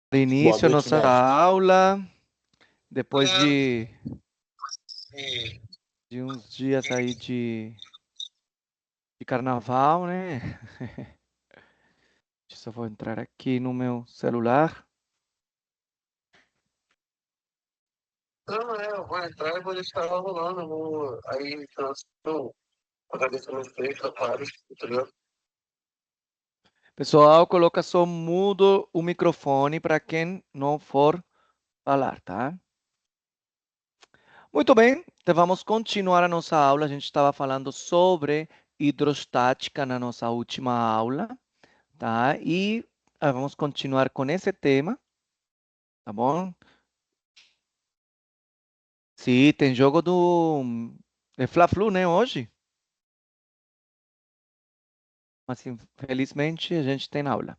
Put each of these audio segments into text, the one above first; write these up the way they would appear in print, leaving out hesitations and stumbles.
Boa Início a noite, nossa mestre. aula, depois de uns dias aí de carnaval, né? Só vou entrar aqui no meu celular. Não, eu vou entrar e vou deixar ela rolando. Aí, então, agradeço meus três trabalhos, entendeu? Pessoal, coloca só mudo o microfone para quem não for falar, tá? Muito bem, então vamos continuar a nossa aula. A gente estava falando sobre hidrostática na nossa última aula, tá? E vamos continuar com esse tema, tá bom? Sim, tem jogo de Fla-Flu, né, hoje? Mas infelizmente a gente tem aula.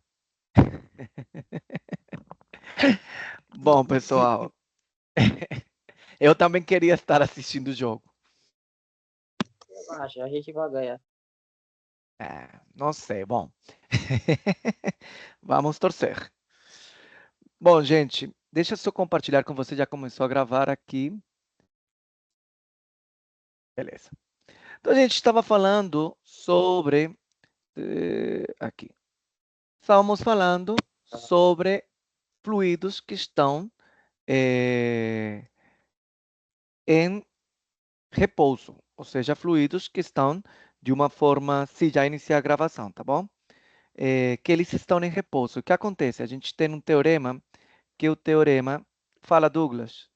Bom, pessoal, eu também queria estar assistindo o jogo. Acho, a gente vai ganhar. Não sei, bom. Vamos torcer. Bom, gente, deixa eu só compartilhar com você. Já começou a gravar aqui. Beleza. Então, a gente estava falando sobre. Aqui. Estávamos falando sobre fluidos que estão em repouso, ou seja, fluidos que estão de uma forma, se já iniciar a gravação, tá bom? Que eles estão em repouso. O que acontece? A gente tem um teorema, que o teorema fala, Douglas.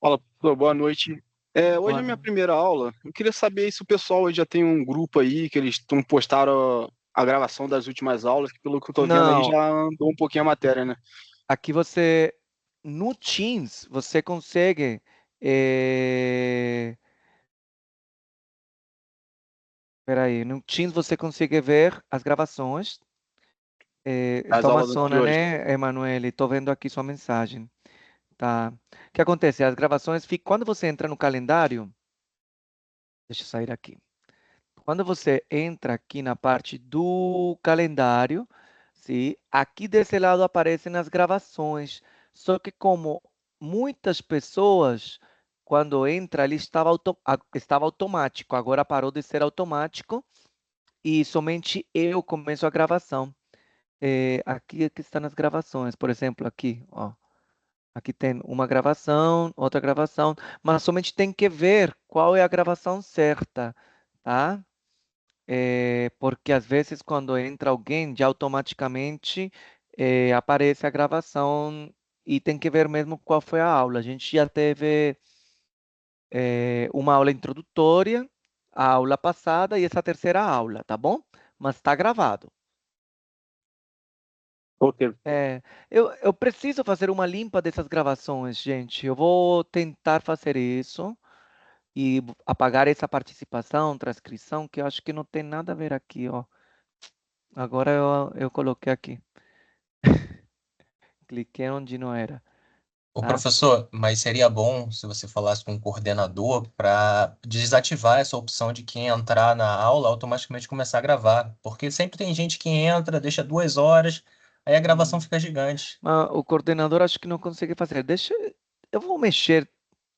Fala, professor, boa noite. Hoje é minha Boa. primeira aula. Eu queria saber se o pessoal hoje já tem um grupo aí, que eles postaram a gravação das últimas aulas, que pelo que eu tô vendo aí Não, já andou um pouquinho a matéria, né? aqui você, no Teams, você consegue, peraí, no Teams você consegue ver as gravações. As Está uma aulas de zona, hoje. né, Emanuele? Estou vendo aqui sua mensagem. Tá. O que acontece? As gravações ficam. Quando você entra no calendário, deixa eu sair aqui. Quando você entra aqui na parte do calendário, sim, aqui desse lado aparecem as gravações. Só que como muitas pessoas, quando entra ali, estava automático. Agora parou de ser automático e somente eu começo a gravação. Aqui estão as gravações. Por exemplo, aqui, ó. Aqui tem uma gravação, outra gravação, mas somente tem que ver qual é a gravação certa, tá? Porque às vezes quando entra alguém, já automaticamente aparece a gravação e tem que ver mesmo qual foi a aula. A gente já teve uma aula introdutória, a aula passada e essa terceira aula, tá bom? Mas está gravado. Ok. Eu preciso fazer uma limpa dessas gravações, gente. Eu vou tentar fazer isso e apagar essa participação, transcrição, que eu acho que não tem nada a ver aqui, ó. Agora eu coloquei aqui. Cliquei onde não era, Ô, tá? professor, mas seria bom se você falasse com o coordenador para desativar essa opção de quem entrar na aula automaticamente começar a gravar. Porque sempre tem gente que entra, deixa 2 horas, aí a gravação Hum, fica gigante. mas o coordenador acho que não consegue fazer. Eu vou mexer,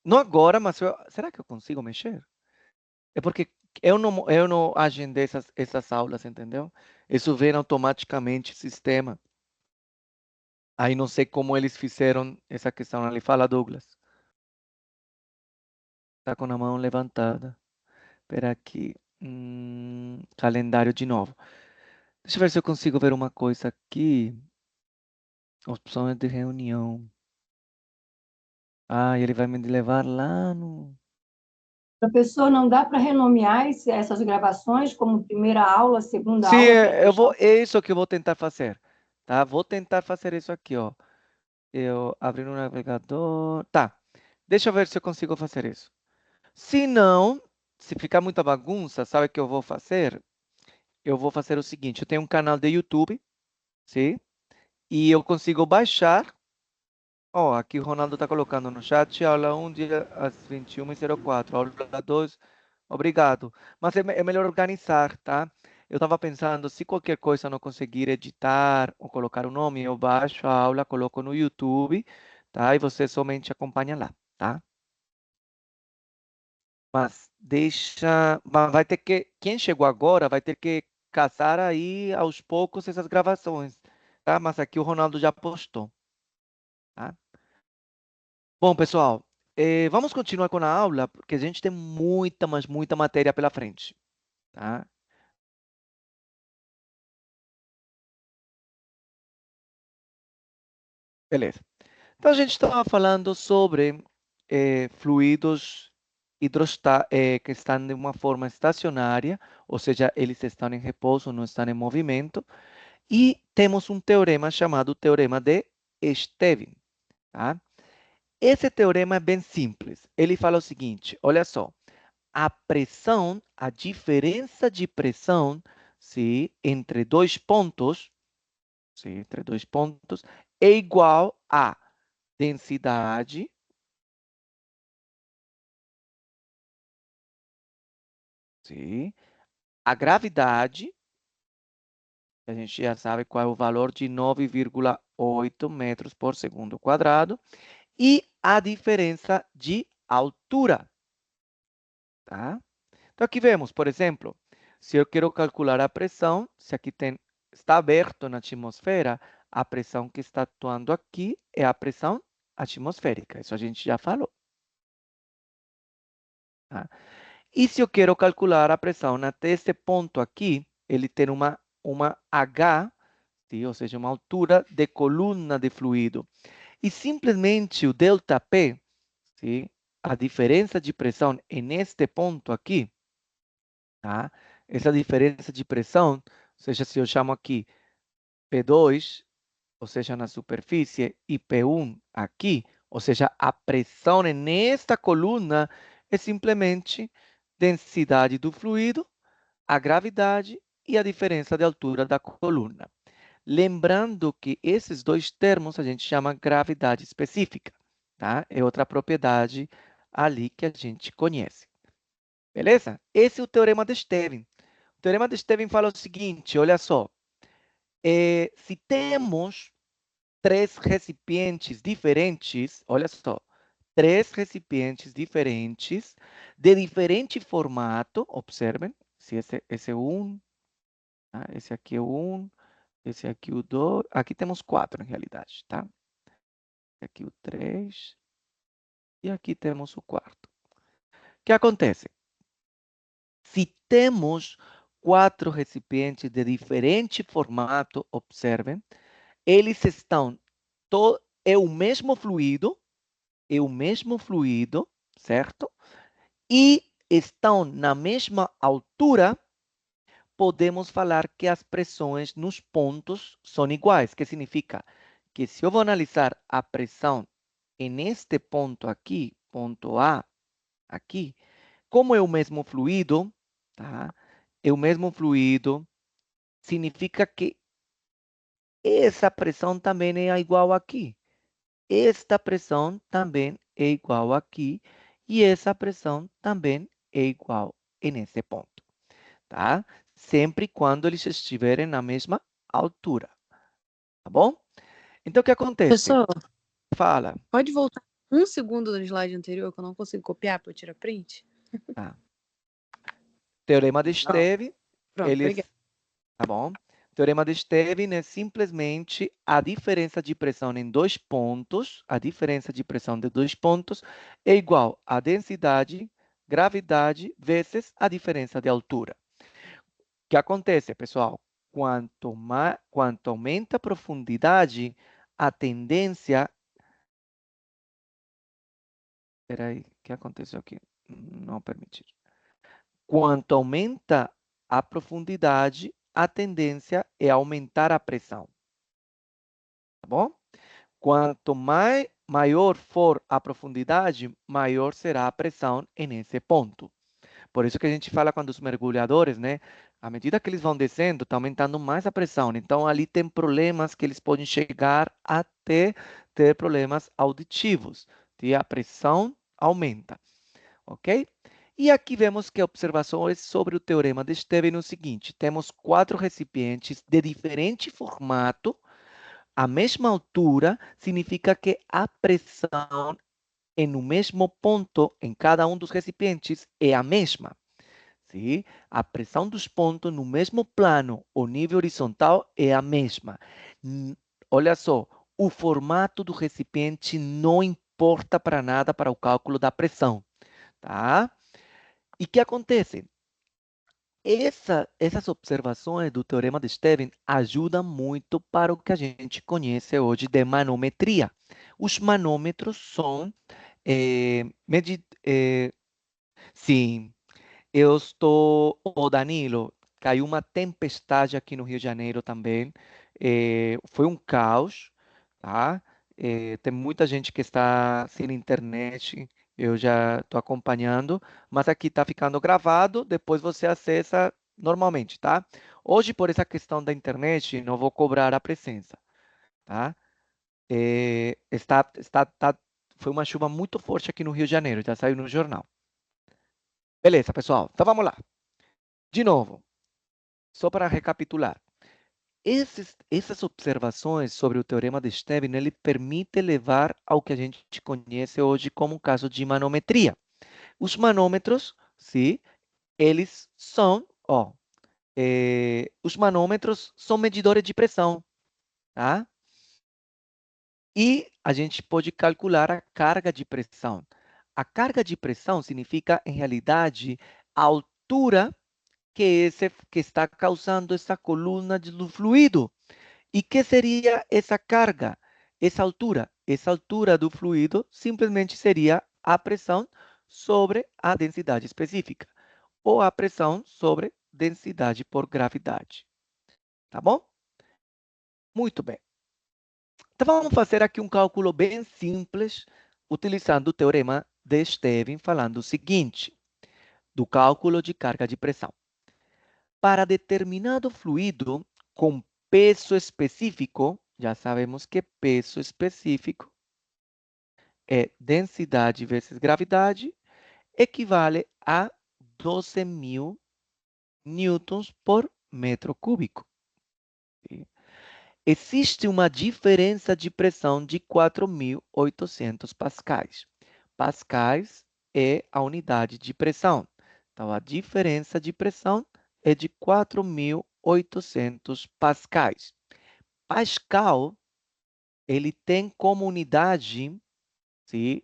não agora, mas será que eu consigo mexer? É porque eu não agendei essas aulas, entendeu? Isso vem automaticamente no sistema. Aí não sei como eles fizeram essa questão ali. Fala, Douglas. Tá com a mão levantada. Espera aqui. Calendário de novo. Deixa eu ver se eu consigo ver uma coisa aqui. Opções de reunião. Ah, ele vai me levar lá no. Professor, não dá para renomear essas gravações como primeira aula, segunda Sim, aula, para deixar. é isso que eu vou tentar fazer. Tá? Vou tentar fazer isso aqui, ó. Eu abrir o navegador. Tá. Deixa eu ver se eu consigo fazer isso. Se não, se ficar muita bagunça, sabe o que eu vou fazer? Eu vou fazer o seguinte: eu tenho um canal de YouTube, sim? E eu consigo baixar. Ó, aqui o Ronaldo está colocando no chat, aula 1, dia às 21h04, aula 2, obrigado. Mas é melhor organizar, tá? eu estava pensando, se qualquer coisa não conseguir editar ou colocar o nome, eu baixo a aula, coloco no YouTube, tá? E você somente acompanha lá, tá? Mas vai ter que, quem chegou agora vai ter que caçar aí aos poucos essas gravações, tá? Mas aqui o Ronaldo já postou, tá? Bom, pessoal, vamos continuar com a aula, porque a gente tem muita, mas muita matéria pela frente, tá? Beleza. Então, a gente estava falando sobre fluidos que estão de uma forma estacionária, ou seja, eles estão em repouso, não estão em movimento, e temos um teorema chamado Teorema de Stevin, tá? Esse teorema é bem simples. Ele fala o seguinte, olha só, a pressão, a diferença de pressão, se entre dois pontos, é igual a densidade a gravidade, a gente já sabe qual é o valor de 9,8 metros por segundo quadrado, e a diferença de altura. Tá? Então, aqui vemos, por exemplo, se eu quero calcular a pressão, se aqui está aberto na atmosfera, a pressão que está atuando aqui é a pressão atmosférica. Isso a gente já falou. Tá? E se eu quero calcular a pressão até esse ponto aqui, ele tem uma H, ou seja, uma altura de coluna de fluido. E simplesmente o ΔP, a diferença de pressão neste ponto aqui, tá? Essa diferença de pressão, ou seja, se eu chamo aqui P2, ou seja, na superfície, e P1 aqui, ou seja, a pressão nesta coluna é simplesmente densidade do fluido, a gravidade e a diferença de altura da coluna. Lembrando que esses dois termos a gente chama gravidade específica, tá? É outra propriedade ali que a gente conhece. Beleza? Esse é o teorema de Stevin. O teorema de Stevin fala o seguinte, olha só. Se temos três recipientes diferentes, olha só, três recipientes diferentes, de diferente formato, observem, se esse é um, tá? Esse aqui é um, esse aqui é o 2, aqui temos 4 em realidade, tá? Aqui o 3 e aqui temos o 4. O que acontece? Se temos 4 recipientes de diferente formato, observem, eles estão, é o mesmo fluido, certo? E estão na mesma altura, podemos falar que as pressões nos pontos são iguais. Que significa que se eu vou analisar a pressão neste ponto aqui, ponto A, aqui, como é o mesmo fluido, tá? É o mesmo fluido, significa que essa pressão também é igual aqui. Esta pressão também é igual aqui e essa pressão também é igual nesse ponto, tá? Sempre quando eles estiverem na mesma altura, tá bom? Então, o que acontece? Professor, Fala. pode voltar um segundo no slide anterior que eu não consigo copiar para eu tirar print? Tá. Teorema de Stevin, Pronto, obrigada. tá bom? Teorema de Stevin é simplesmente a diferença de pressão em dois pontos, a diferença de pressão de dois pontos é igual a densidade, gravidade, vezes a diferença de altura. O que acontece, pessoal? Quanto aumenta a profundidade, a tendência... Espera aí, o que aconteceu aqui? Não permitir. Quanto aumenta a profundidade, a tendência é aumentar a pressão. Tá bom? Quanto maior for a profundidade, maior será a pressão nesse ponto. Por isso que a gente fala quando os mergulhadores, né? À medida que eles vão descendo, está aumentando mais a pressão. Então, ali tem problemas que eles podem chegar até ter problemas auditivos. E a pressão aumenta, ok? E aqui vemos que a observação é sobre o teorema de Stevin é o seguinte: temos 4 recipientes de diferente formato, a mesma altura, significa que a pressão no mesmo ponto em cada um dos recipientes é a mesma. Sim? A pressão dos pontos no mesmo plano, o nível horizontal é a mesma. Olha só, o formato do recipiente não importa para nada para o cálculo da pressão, tá? E o que acontece? Essas observações do teorema de Stevin ajudam muito para o que a gente conhece hoje de manometria. Os manômetros são sim, eu estou. Ô, Danilo, caiu uma tempestade aqui no Rio de Janeiro também. Foi um caos, tá? Tem muita gente que está sem internet. Eu já estou acompanhando, mas aqui está ficando gravado. Depois você acessa normalmente, tá? Hoje, por essa questão da internet, não vou cobrar a presença, tá? Foi uma chuva muito forte aqui no Rio de Janeiro, já saiu no jornal. Beleza, pessoal. Então vamos lá. De novo, só para recapitular. Essas observações sobre o teorema de Stevin, ele permite levar ao que a gente conhece hoje como um caso de manometria. Os manômetros, sim, eles são, os manômetros são medidores de pressão, tá? E a gente pode calcular a carga de pressão. A carga de pressão significa, em realidade, a altura que está causando essa coluna do fluido. E que seria essa carga? Essa altura? Essa altura do fluido simplesmente seria a pressão sobre a densidade específica, ou a pressão sobre densidade por gravidade. Tá bom? Muito bem. Então, vamos fazer aqui um cálculo bem simples, utilizando o teorema de Stevin, falando o seguinte, do cálculo de carga de pressão. Para determinado fluido com peso específico, já sabemos que peso específico é densidade vezes gravidade, equivale a 12.000 newtons por metro cúbico. Existe uma diferença de pressão de 4.800 pascais. Pascais é a unidade de pressão. Então, a diferença de pressão é de 4.800 pascais. Pascal, ele tem como unidade, sim,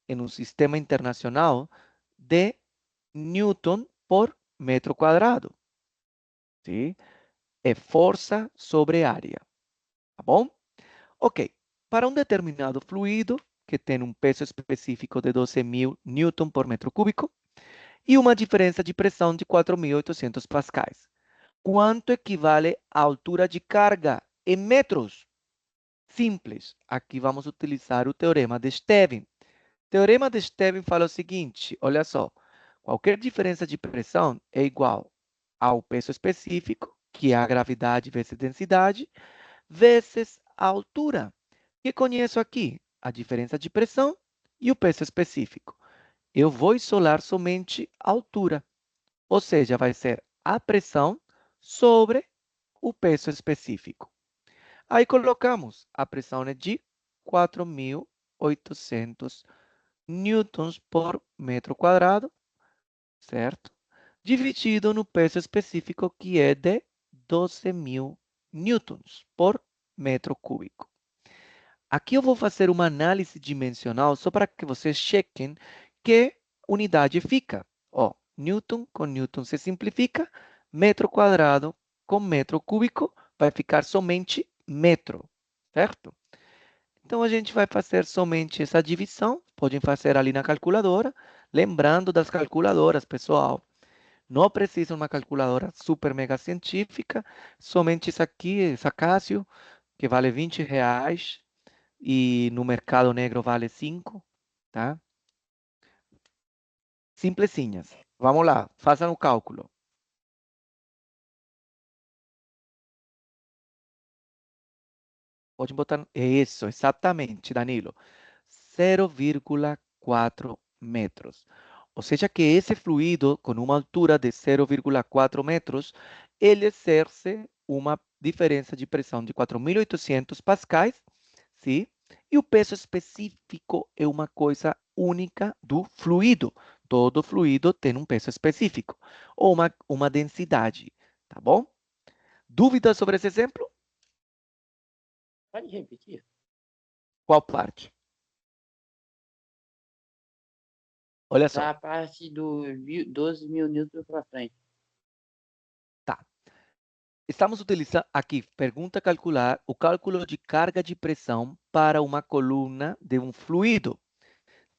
em um sistema internacional, de Newton por metro quadrado. Sim? É força sobre área. Tá bom? Ok. Para um determinado fluido, que tem um peso específico de 12.000 newton por metro cúbico, e uma diferença de pressão de 4.800 pascais. Quanto equivale a altura de carga em metros? Simples. Aqui vamos utilizar o teorema de Stevin. O teorema de Stevin fala o seguinte, olha só. Qualquer diferença de pressão é igual ao peso específico, que é a gravidade vezes densidade, vezes a altura, que conheço aqui, a diferença de pressão e o peso específico. Eu vou isolar somente a altura, ou seja, vai ser a pressão sobre o peso específico. Aí colocamos, a pressão é de 4.800 newtons por metro quadrado, certo? Dividido no peso específico, que é de 12.000 newtons por metro cúbico. Aqui eu vou fazer uma análise dimensional só para que vocês chequem que unidade fica. Ó, newton com newton se simplifica, metro quadrado com metro cúbico vai ficar somente metro, certo? Então, a gente vai fazer somente essa divisão. Podem fazer ali na calculadora. Lembrando das calculadoras, pessoal. Não precisa uma calculadora super mega científica. Somente essa aqui, essa Casio, que vale R$ 20. E no mercado negro vale 5, tá? Simplesinhas. Vamos lá, façam o cálculo. Pode botar. Isso, exatamente, Danilo. 0,4 metros. Ou seja, que esse fluido, com uma altura de 0,4 metros, ele exerce uma diferença de pressão de 4.800 pascais, sim? E o peso específico é uma coisa única do fluido. Todo fluido tem um peso específico, ou uma densidade, tá bom? Dúvidas sobre esse exemplo? Pode repetir? Qual parte? Olha só. Da parte do 12 mil newtons para frente. Tá. Estamos utilizando aqui, pergunta calcular o cálculo de carga de pressão para uma coluna de um fluido.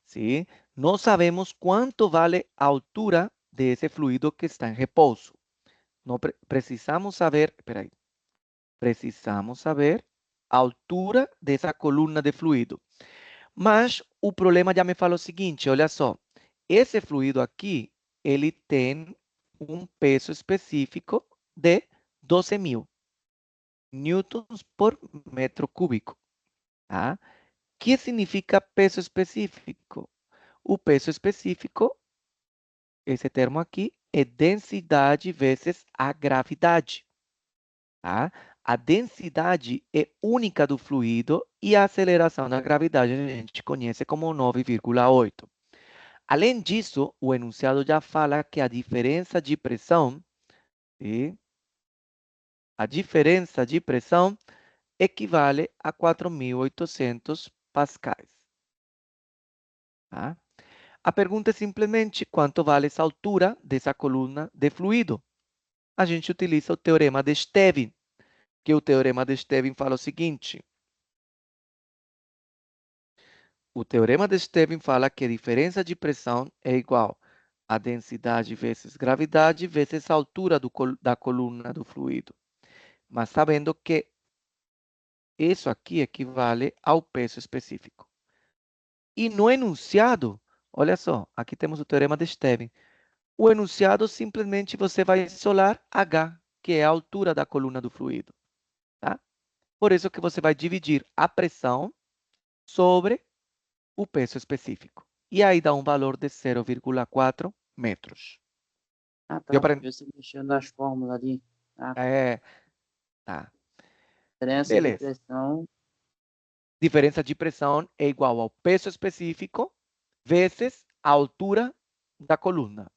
Sim? Não sabemos quanto vale a altura desse fluido que está em repouso. Não precisamos saber, peraí, precisamos saber a altura dessa coluna de fluido. Mas o problema já me fala o seguinte, olha só, esse fluido aqui, ele tem um peso específico de 12.000 newtons por metro cúbico. Tá? O que significa peso específico? O peso específico, esse termo aqui, é densidade vezes a gravidade. Tá? A densidade é única do fluido e a aceleração da gravidade a gente conhece como 9,8. Além disso, o enunciado já fala que a diferença de pressão, sim? A diferença de pressão equivale a 4.800 pascais. Tá? A pergunta é simplesmente quanto vale essa altura dessa coluna de fluido. A gente utiliza o teorema de Stevin, que o teorema de Stevin fala o seguinte. O teorema de Stevin fala que a diferença de pressão é igual a densidade vezes gravidade vezes a altura da coluna do fluido. Mas sabendo que isso aqui equivale ao peso específico. E no enunciado, olha só, aqui temos o teorema de Stevin. O enunciado simplesmente você vai isolar H, que é a altura da coluna do fluido. Tá? Por isso que você vai dividir a pressão sobre o peso específico. E aí dá um valor de 0,4 metros. Ah, Deu tá. para... Você mexendo nas fórmulas ali. Ah, É, tá. diferença de Beleza. pressão. Diferença de pressão é igual ao peso específico vezes a altura da coluna.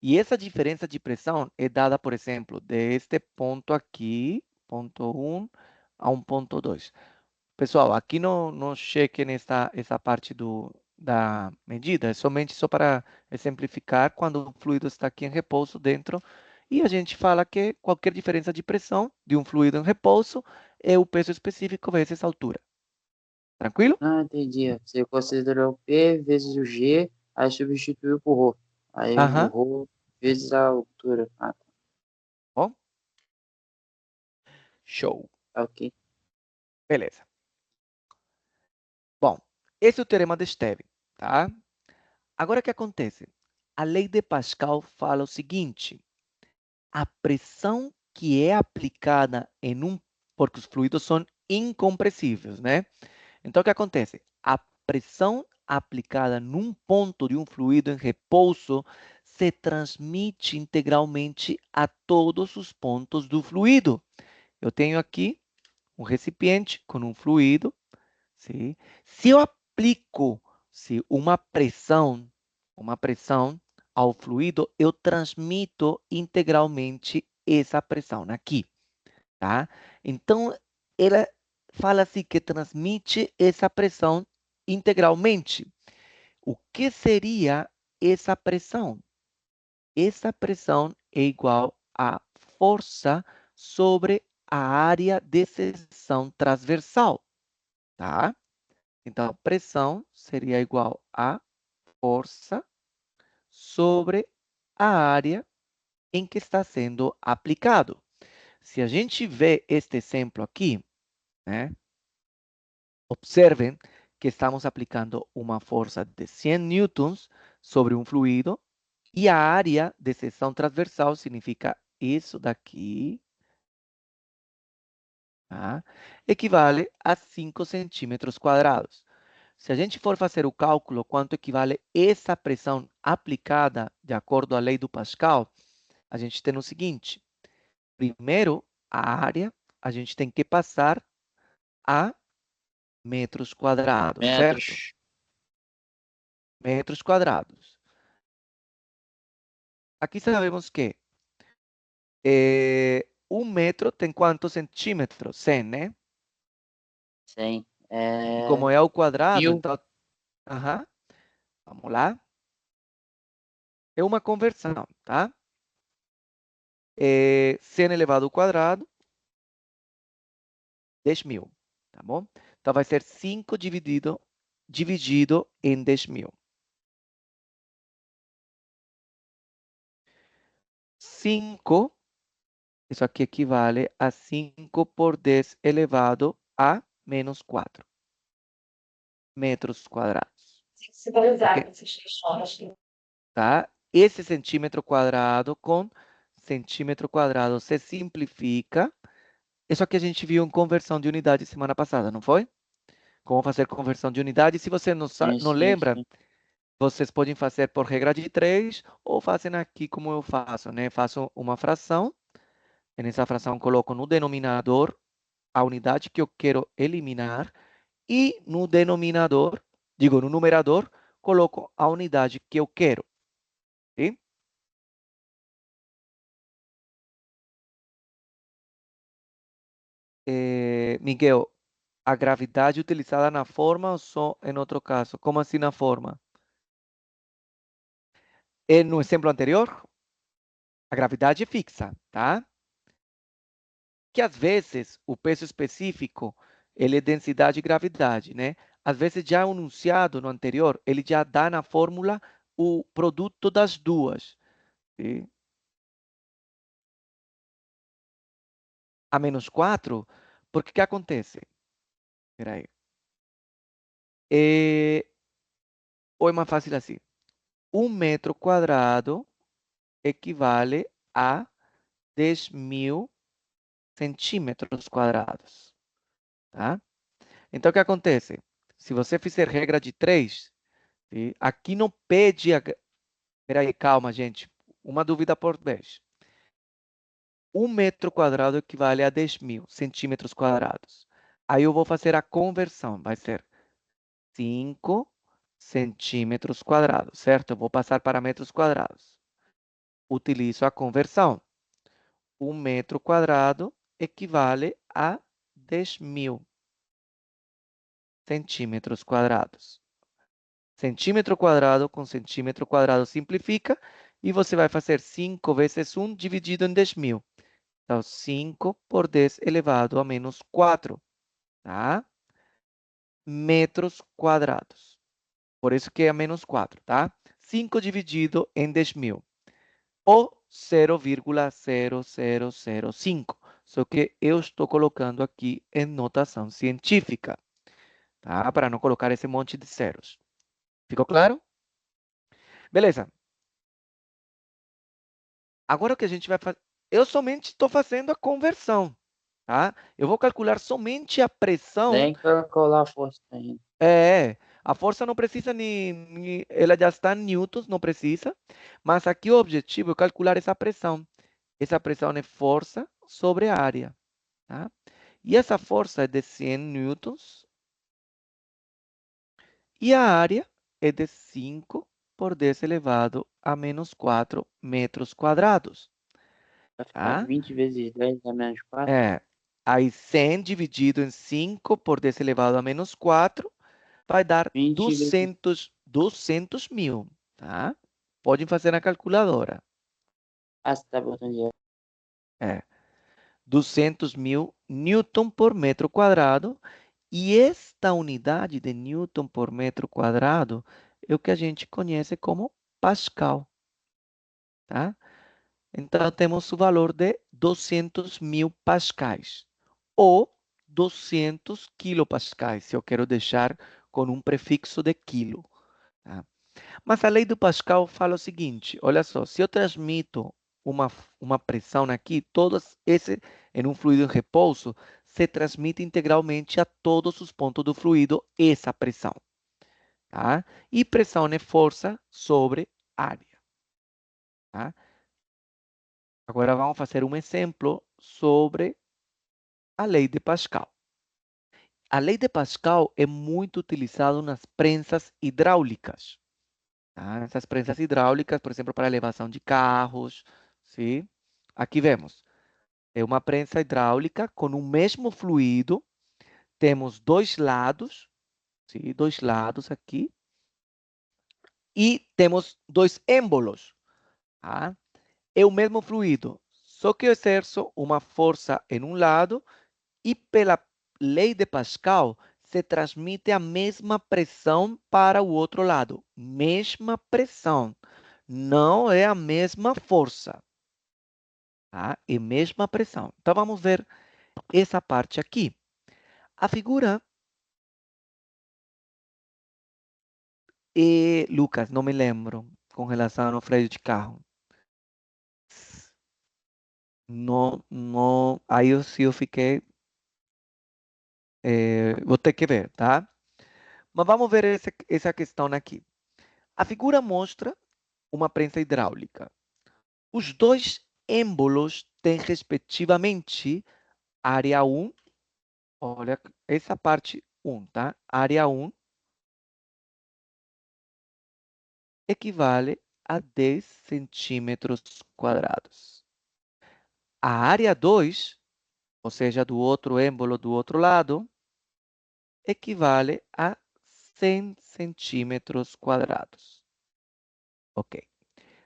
E essa diferença de pressão é dada, por exemplo, deste ponto aqui, ponto 1, a um ponto 2. Pessoal, aqui não chequem essa parte da medida, é somente só para exemplificar quando o fluido está aqui em repouso dentro. E a gente fala que qualquer diferença de pressão de um fluido em repouso é o peso específico vezes a altura. Tranquilo? Ah, entendi. Você considerou P vezes o G, aí substituiu por Rho. Aí o Aham. Rho vezes a altura. Ah, tá. Bom. Show. Ok. Beleza. Bom, esse é o teorema de Stevin, tá? Agora o que acontece? A lei de Pascal fala o seguinte: a pressão que é aplicada porque os fluidos são incompressíveis, né? Então o que acontece? A pressão aplicada num ponto de um fluido em repouso se transmite integralmente a todos os pontos do fluido. Eu tenho aqui um recipiente com um fluido. Sim. Se eu aplico uma pressão ao fluido, eu transmito integralmente essa pressão aqui, tá? Então, ela fala assim que transmite essa pressão integralmente. O que seria essa pressão? Essa pressão é igual à força sobre a área de seção transversal, tá? Então, a pressão seria igual a força sobre a área em que está sendo aplicado. Se a gente vê este exemplo aqui, né, observem que estamos aplicando uma força de 100 newtons sobre um fluido e a área de seção transversal significa isso daqui, tá? Equivale a 5 centímetros quadrados. Se a gente for fazer o cálculo quanto equivale essa pressão aplicada de acordo à lei do Pascal, a gente tem o seguinte. Primeiro, a área, a gente tem que passar a metros quadrados, certo? Metros. Metros quadrados. Aqui sabemos que 1 metro tem quantos centímetros? 100, né? 100. E como é ao quadrado, 1000. então... Aham. Vamos lá. É uma conversão, tá? 100 elevado ao quadrado, 10.000, tá bom? Então, vai ser 5 dividido em 10.000. 5, isso aqui equivale a 5 por 10 elevado a menos 4 metros quadrados. Tá? Esse centímetro quadrado com centímetro quadrado se simplifica. Isso aqui a gente viu em conversão de unidade semana passada, não foi? Como fazer conversão de unidade. Se você não Sim. lembra, vocês podem fazer por regra de 3 ou fazem aqui como eu faço, né? Faço uma fração. Nessa fração coloco no denominador a unidade que eu quero eliminar e no denominador, no numerador, coloco a unidade que eu quero. Sim? Miguel, a gravidade utilizada na forma ou só em outro caso? Como assim na forma? No exemplo anterior, a gravidade é fixa, tá? Que às vezes o peso específico ele é densidade e gravidade, né? Às vezes já enunciado no anterior, ele já dá na fórmula o produto das duas. Sim? A menos 4, porque que acontece? Espera aí. Ou é mais fácil assim. 1 metro quadrado equivale a 10.000 centímetros quadrados. Tá? Então, o que acontece? Se você fizer regra de 3, aqui não pede... Espera aí, calma, gente. Uma dúvida por vez. 1 metro quadrado equivale a 10.000 centímetros quadrados. Aí eu vou fazer a conversão. Vai ser 5 centímetros quadrados, certo? Eu vou passar para metros quadrados. Utilizo a conversão. 1 metro quadrado equivale a 10.000 centímetros quadrados. Centímetro quadrado com centímetro quadrado simplifica e você vai fazer 5 vezes 1 dividido em 10.000. Então, 5 por 10 elevado a menos 4, tá? Metros quadrados. Por isso que é menos 4, tá? 5 dividido em 10.000. Ou 0,0005. Só que eu estou colocando aqui em notação científica, tá? Para não colocar esse monte de zeros. Ficou claro? Beleza. Agora o que a gente vai fazer? Eu somente estou fazendo a conversão, tá? Eu vou calcular somente a pressão. Tem que calcular a força ainda. A força não precisa ela já está em newtons, não precisa. Mas aqui o objetivo é calcular essa pressão. Essa pressão é força sobre a área, tá? E essa força é de 100 newtons. E a área é de 5 por 10 elevado a menos 4 metros quadrados. Vai ficar Tá? 20 vezes 10 a menos 4. Aí 100 dividido em 5 por 10 elevado a menos 4 vai dar 20 vezes... 200.000. Tá? Podem fazer na calculadora. Ah, você tá botando de... 200.000 newton por metro quadrado. E esta unidade de newton por metro quadrado é o que a gente conhece como Pascal. Tá? Então, temos o valor de 200.000 pascais. Ou 200 quilopascais, se eu quero deixar com um prefixo de quilo. Tá? Mas a lei do Pascal fala o seguinte, olha só, se eu transmito uma pressão aqui, em um fluido em repouso, se transmite integralmente a todos os pontos do fluido essa pressão. tá? E pressão é força sobre área, tá? Agora vamos fazer um exemplo sobre a lei de Pascal. A lei de Pascal é muito utilizada nas prensas hidráulicas. Tá? Essas prensas hidráulicas, por exemplo, para elevação de carros. Sim? Aqui vemos. É uma prensa hidráulica com o mesmo fluido. Temos dois lados. Sim? Dois lados aqui. E temos dois êmbolos. Tá? É o mesmo fluido. Só que eu exerço uma força em um lado e pela lei de Pascal se transmite a mesma pressão para o outro lado. Mesma pressão. Não é a mesma força. Tá? É mesma pressão. Então vamos ver essa parte aqui. A figura é, Lucas, não me lembro, com relação ao freio de carro. Não, não, aí eu fiquei, vou ter que ver, tá? Mas vamos ver essa questão aqui. A figura mostra uma prensa hidráulica. Os dois êmbolos têm, respectivamente, área 1, olha, essa parte 1, tá? Área 1 equivale a 10 centímetros quadrados. A área 2, ou seja, do outro êmbolo do outro lado, equivale a 100 centímetros quadrados. Ok.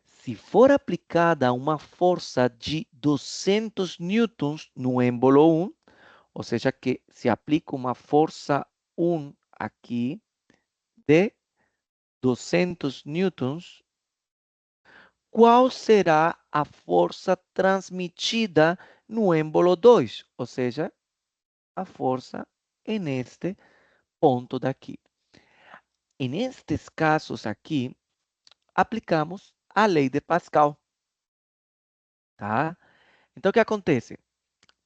Se for aplicada uma força de 200 newtons no êmbolo 1, ou seja, que se aplica uma força 1 aqui de 200 newtons, qual será a força transmitida no êmbolo 2? Ou seja, a força neste ponto daqui. E nestes casos aqui, aplicamos a lei de Pascal. Tá? Então, o que acontece?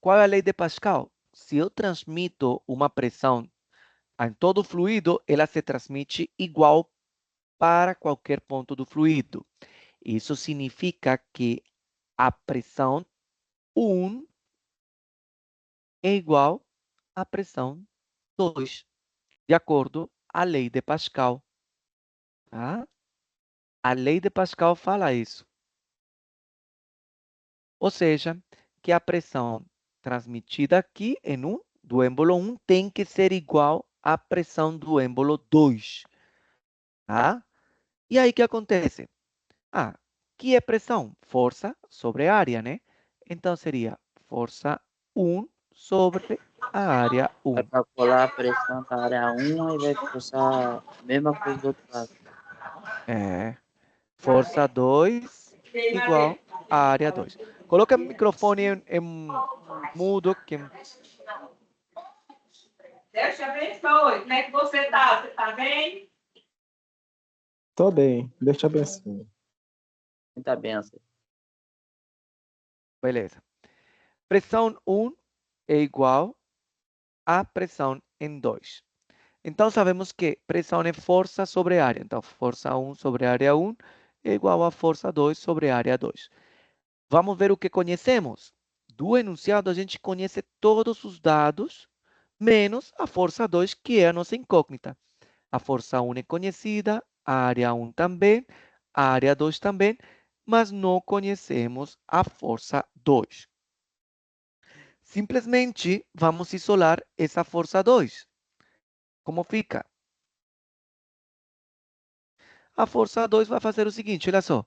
Qual é a lei de Pascal? Se eu transmito uma pressão em todo o fluido, ela se transmite igual para qualquer ponto do fluido. Isso significa que a pressão 1 é igual à pressão 2, de acordo com a lei de Pascal. Tá? A lei de Pascal fala isso. Ou seja, que a pressão transmitida aqui em 1, do êmbolo 1, tem que ser igual à pressão do êmbolo 2. Tá? E aí o que acontece? Que é pressão? Força sobre área, né? Então seria força 1 sobre a área 1. Vai calcular a pressão da área 1 e vai forçar a mesma coisa do outro lado. Força 2 igual à área 2. Coloca o microfone em mudo. Deus te abençoe. Como é que você está? Você está bem? Tô bem, Deus te abençoe. Muita benção. Beleza. Pressão 1 é igual à pressão em 2. Então, sabemos que pressão é força sobre área. Então, força 1 sobre área 1 é igual a força 2 sobre área 2. Vamos ver o que conhecemos. Do enunciado, a gente conhece todos os dados, menos a força 2, que é a nossa incógnita. A força 1 é conhecida, a área 1 também, a área 2 também, mas não conhecemos a força 2. Simplesmente vamos isolar essa força 2. Como fica? A força 2 vai fazer o seguinte, olha só.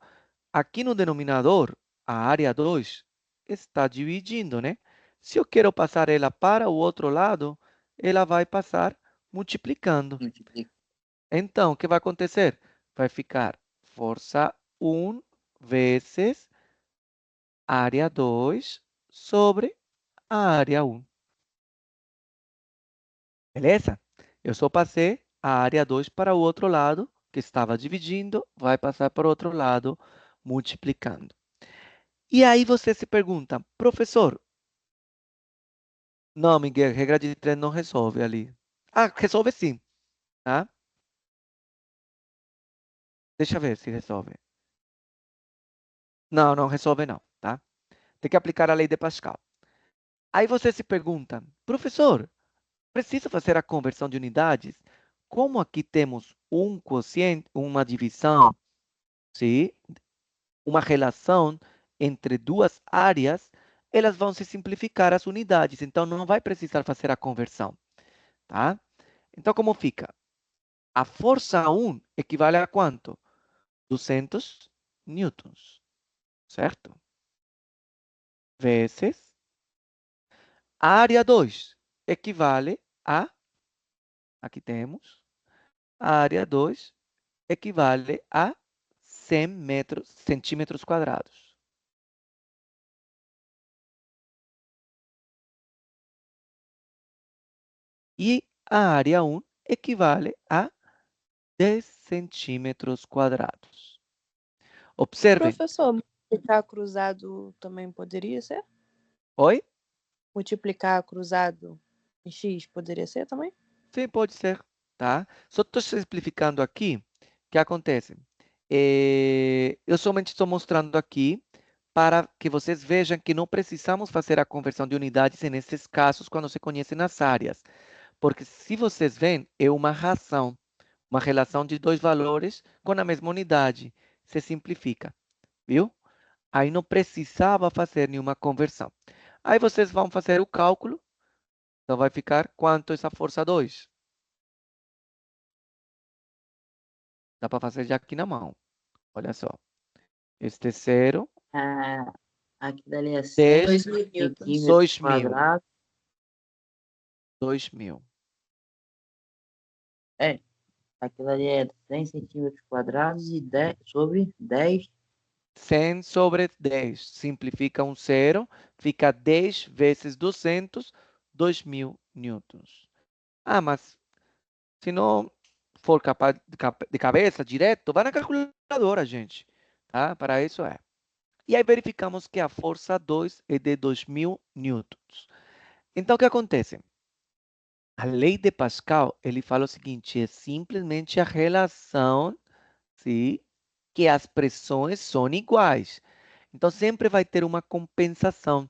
Aqui no denominador, a área 2 está dividindo, né? Se eu quero passar ela para o outro lado, ela vai passar multiplicando. Multiplica. Então, o que vai acontecer? Vai ficar força 1 vezes área 2 sobre a área 1. Beleza? Eu só passei a área 2 para o outro lado, que estava dividindo, vai passar para o outro lado, multiplicando. E aí você se pergunta, professor, não, Miguel, regra de 3 não resolve ali. Resolve sim, tá? Deixa eu ver se resolve. Não, não resolve não, tá? Tem que aplicar a lei de Pascal. Aí você se pergunta, professor, preciso fazer a conversão de unidades? Como aqui temos um quociente, uma divisão, sim, uma relação entre duas áreas, elas vão se simplificar as unidades, então não vai precisar fazer a conversão, tá? Então, como fica? A força 1 equivale a quanto? 200 newtons, certo? Vezes a área 2 equivale a, aqui temos, a área 2 equivale a 100 centímetros quadrados. E a área 1 equivale a 10 centímetros quadrados. Observem. Professor, multiplicar cruzado também poderia ser? Oi? Multiplicar cruzado em x poderia ser também? Sim, pode ser, tá? Só estou simplificando aqui o que acontece. Eu somente estou mostrando aqui para que vocês vejam que não precisamos fazer a conversão de unidades nesses casos quando se conhecem as áreas. Porque se vocês veem, é uma relação de dois valores com a mesma unidade. Se simplifica, viu? Aí não precisava fazer nenhuma conversão. Aí vocês vão fazer o cálculo. Então vai ficar quanto essa força 2? Dá para fazer já aqui na mão. Olha só. Este 0, Ah, aqui dali é 10, 100 centímetros 2.000. quadrados. 2.000. Aquilo ali é 100 centímetros quadrados e 10 sobre 10. 100 sobre 10. Simplifica um 0. Fica 10 vezes 200, 2.000 newtons. Ah, mas se não for capaz de cabeça, direto, vai na calculadora, gente. Tá? Para isso é. E aí verificamos que a força 2 é de 2.000 newtons. Então, o que acontece? A lei de Pascal, ele fala o seguinte, é simplesmente a relação, sim, que as pressões são iguais. Então, sempre vai ter uma compensação,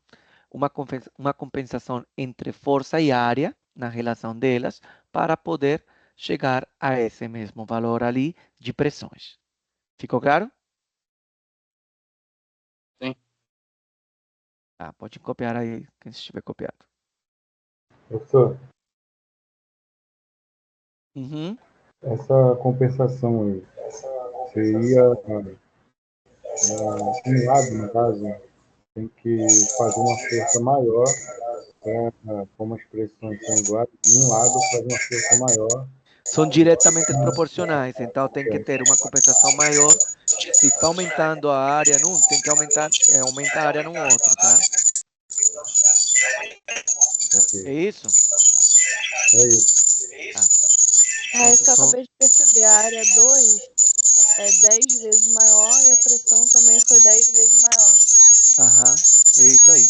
uma compensação entre força e área, na relação delas, para poder chegar a esse mesmo valor ali de pressões. Ficou claro? Sim. Tá, pode copiar aí, quem estiver copiado. Professor, Uhum. essa compensação aí seria um lado, no caso, tem que fazer uma força maior, como as pressões são iguais, um lado faz uma força maior. São diretamente proporcionais, então tem que ter uma compensação maior. Se está aumentando a área num, tem que aumentar a área no outro, tá? É Ok, isso? é isso. É isso que eu Nossa, acabei de perceber. A área 2 é 10 vezes maior e a pressão também foi 10 vezes maior. Aham, é isso aí.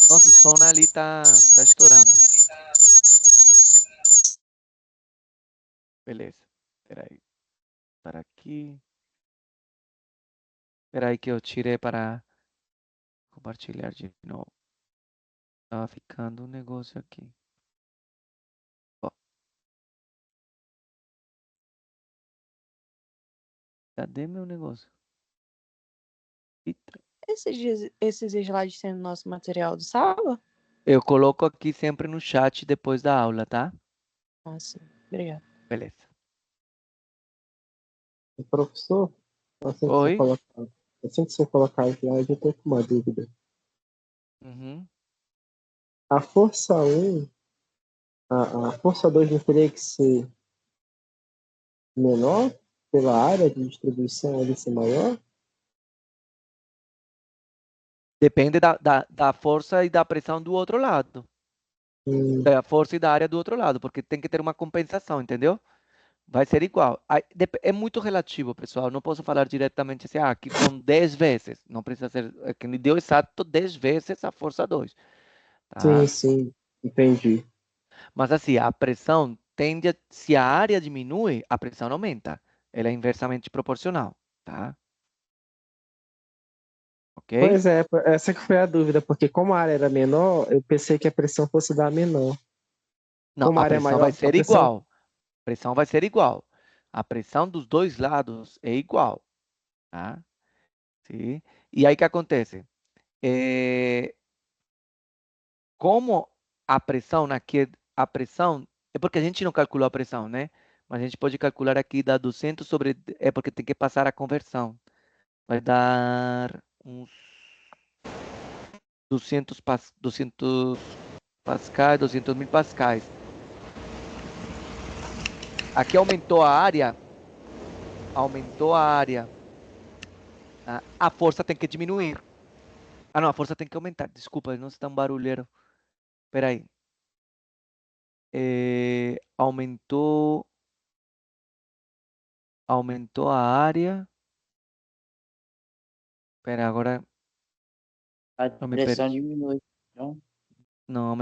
Nossa, o som ali tá estourando. Beleza. Espera aí. Para aqui. Espera aí que eu tirei para compartilhar de novo. Tava ficando um negócio aqui. Ó, cadê meu negócio? Eita. Esses slides têm no nosso material do sábado? Eu coloco aqui sempre no chat depois da aula, tá? Ah, sim. Obrigada. Beleza. Professor, Oi? assim que você colocar a slide, eu estou com uma dúvida. Uhum. A força 1, a força 2 não teria que ser menor pela área de distribuição ali ser maior? Depende da força e da pressão do outro lado. Da força e da área do outro lado, porque tem que ter uma compensação, entendeu? Vai ser igual. É muito relativo, pessoal. Não posso falar diretamente assim, aqui são 10 vezes. Não precisa ser, que me deu exato 10 vezes a força 2, Sim, tá? sim, entendi. Mas assim, a pressão tende se a área diminui, a pressão aumenta. Ela é inversamente proporcional, tá? Ok? Pois é, essa que foi a dúvida, porque como a área era menor, eu pensei que a pressão fosse dar menor. Não, Como a a área é pressão vai maior, a ser pressão. igual. A pressão vai ser igual. A pressão dos dois lados é igual, tá? Sim? E aí o que acontece? Como a pressão aqui, a pressão, é porque a gente não calculou a pressão, né? Mas a gente pode calcular aqui, dá 200 sobre, é porque tem que passar a conversão. Vai dar uns 200 pascais, 200 mil pascais. Aqui aumentou a área, tá? A força tem que diminuir. Ah, não, a força tem que aumentar. Desculpa, não está um barulheiro. Espera aí. Aumentou a área. Espera, agora A não me pressão perdi. diminui. Então, Não,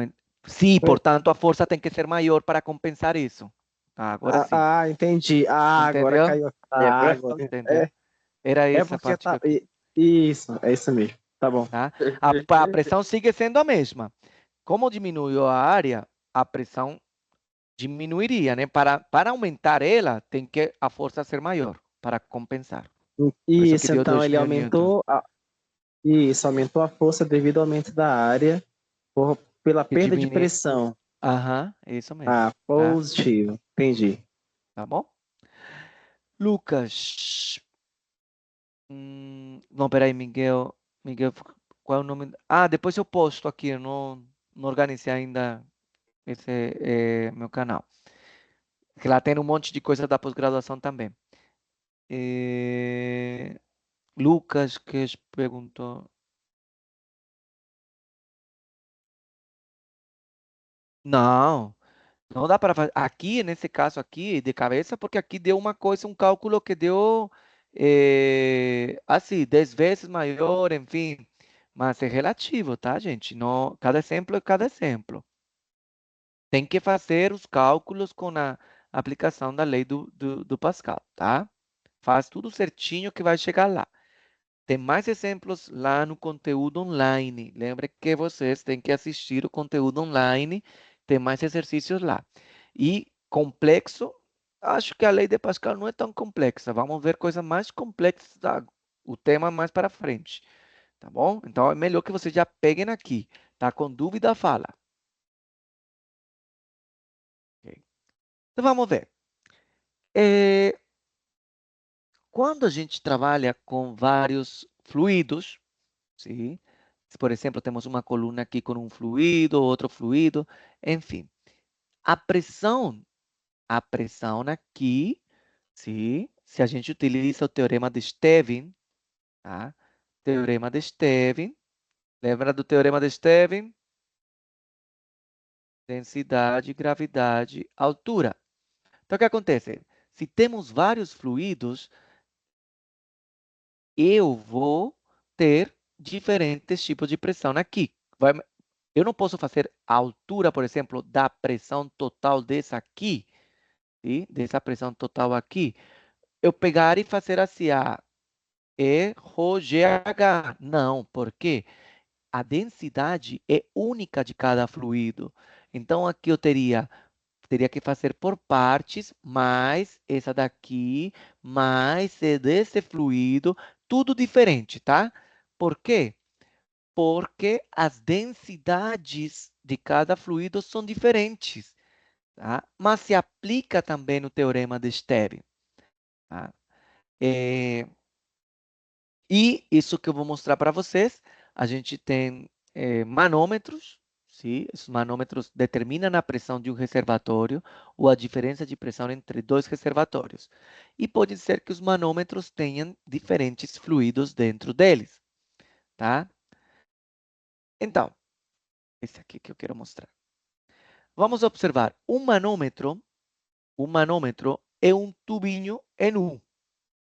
sim, portanto, a força tem que ser maior para compensar isso. Tá, agora sim. Entendi. Agora Entendeu? caiu. Agora. Entendeu? Era É essa a porque parte que tá. eu queria. Isso, é isso mesmo. Tá bom. Tá? A pressão sigue sendo a mesma. Como diminuiu a área, a pressão diminuiria, né? Para aumentar ela, tem que a força ser maior para compensar. Por isso que Isso, deu então 2 ele mil newtons. aumentou a força devido ao aumento da área pela Que perda de diminui. pressão. Aham, isso mesmo. Tá? Positivo. Entendi. Tá bom? Lucas. Não, peraí, Miguel. Miguel, qual é o nome? Ah, depois eu posto aqui. Eu não organizei ainda esse meu canal. Que lá tem um monte de coisa da pós-graduação também. Lucas que perguntou. Não, não dá para fazer. Aqui, nesse caso aqui, de cabeça, porque aqui deu uma coisa, um cálculo que deu assim, 10 vezes maior, enfim. Mas é relativo, tá, gente? Não, cada exemplo é cada exemplo. Tem que fazer os cálculos com a aplicação da lei do Pascal, tá? Faz tudo certinho que vai chegar lá. Tem mais exemplos lá no conteúdo online. Lembre que vocês têm que assistir o conteúdo online. Tem mais exercícios lá. E complexo, acho que a lei de Pascal não é tão complexa. Vamos ver coisas mais complexas, o tema mais para frente. Tá bom? Então é melhor que vocês já peguem aqui. Tá com dúvida, fala. Ok. Então vamos ver. Quando a gente trabalha com vários fluidos, sim? Se, por exemplo, temos uma coluna aqui com um fluido, outro fluido, enfim. A pressão aqui, sim? Se a gente utiliza o teorema de Stevin, tá? Teorema de Stevin. Lembra do teorema de Stevin? Densidade, gravidade, altura. Então, o que acontece? Se temos vários fluidos, eu vou ter diferentes tipos de pressão aqui. Eu não posso fazer a altura, por exemplo, da pressão total dessa aqui, sim? Dessa pressão total aqui. Eu pegar e fazer assim, E, Rho, GH. Não, por quê? A densidade é única de cada fluido. Então, aqui eu teria que fazer por partes, mais essa daqui, mais desse fluido, tudo diferente, tá? Por quê? Porque as densidades de cada fluido são diferentes, tá? Mas se aplica também no teorema de Stevin, tá? E isso que eu vou mostrar para vocês, a gente tem manômetros, sim? Os manômetros determinam a pressão de um reservatório ou a diferença de pressão entre dois reservatórios. E pode ser que os manômetros tenham diferentes fluidos dentro deles, tá? Então, esse aqui que eu quero mostrar. Vamos observar, um manômetro é um tubinho em U.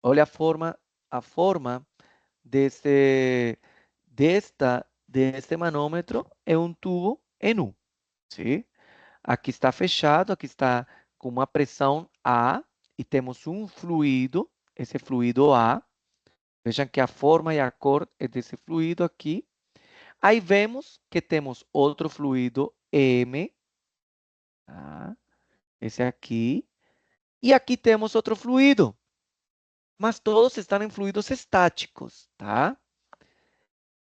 Olha a forma deste manômetro é um tubo em U. Sim? Aqui está fechado, aqui está com uma pressão A e temos um fluido, esse fluido A. Vejam que a forma e a cor é desse fluido aqui. Aí vemos que temos outro fluido M, tá? Esse aqui. E aqui temos outro fluido. Mas todos estão em fluidos estáticos, tá?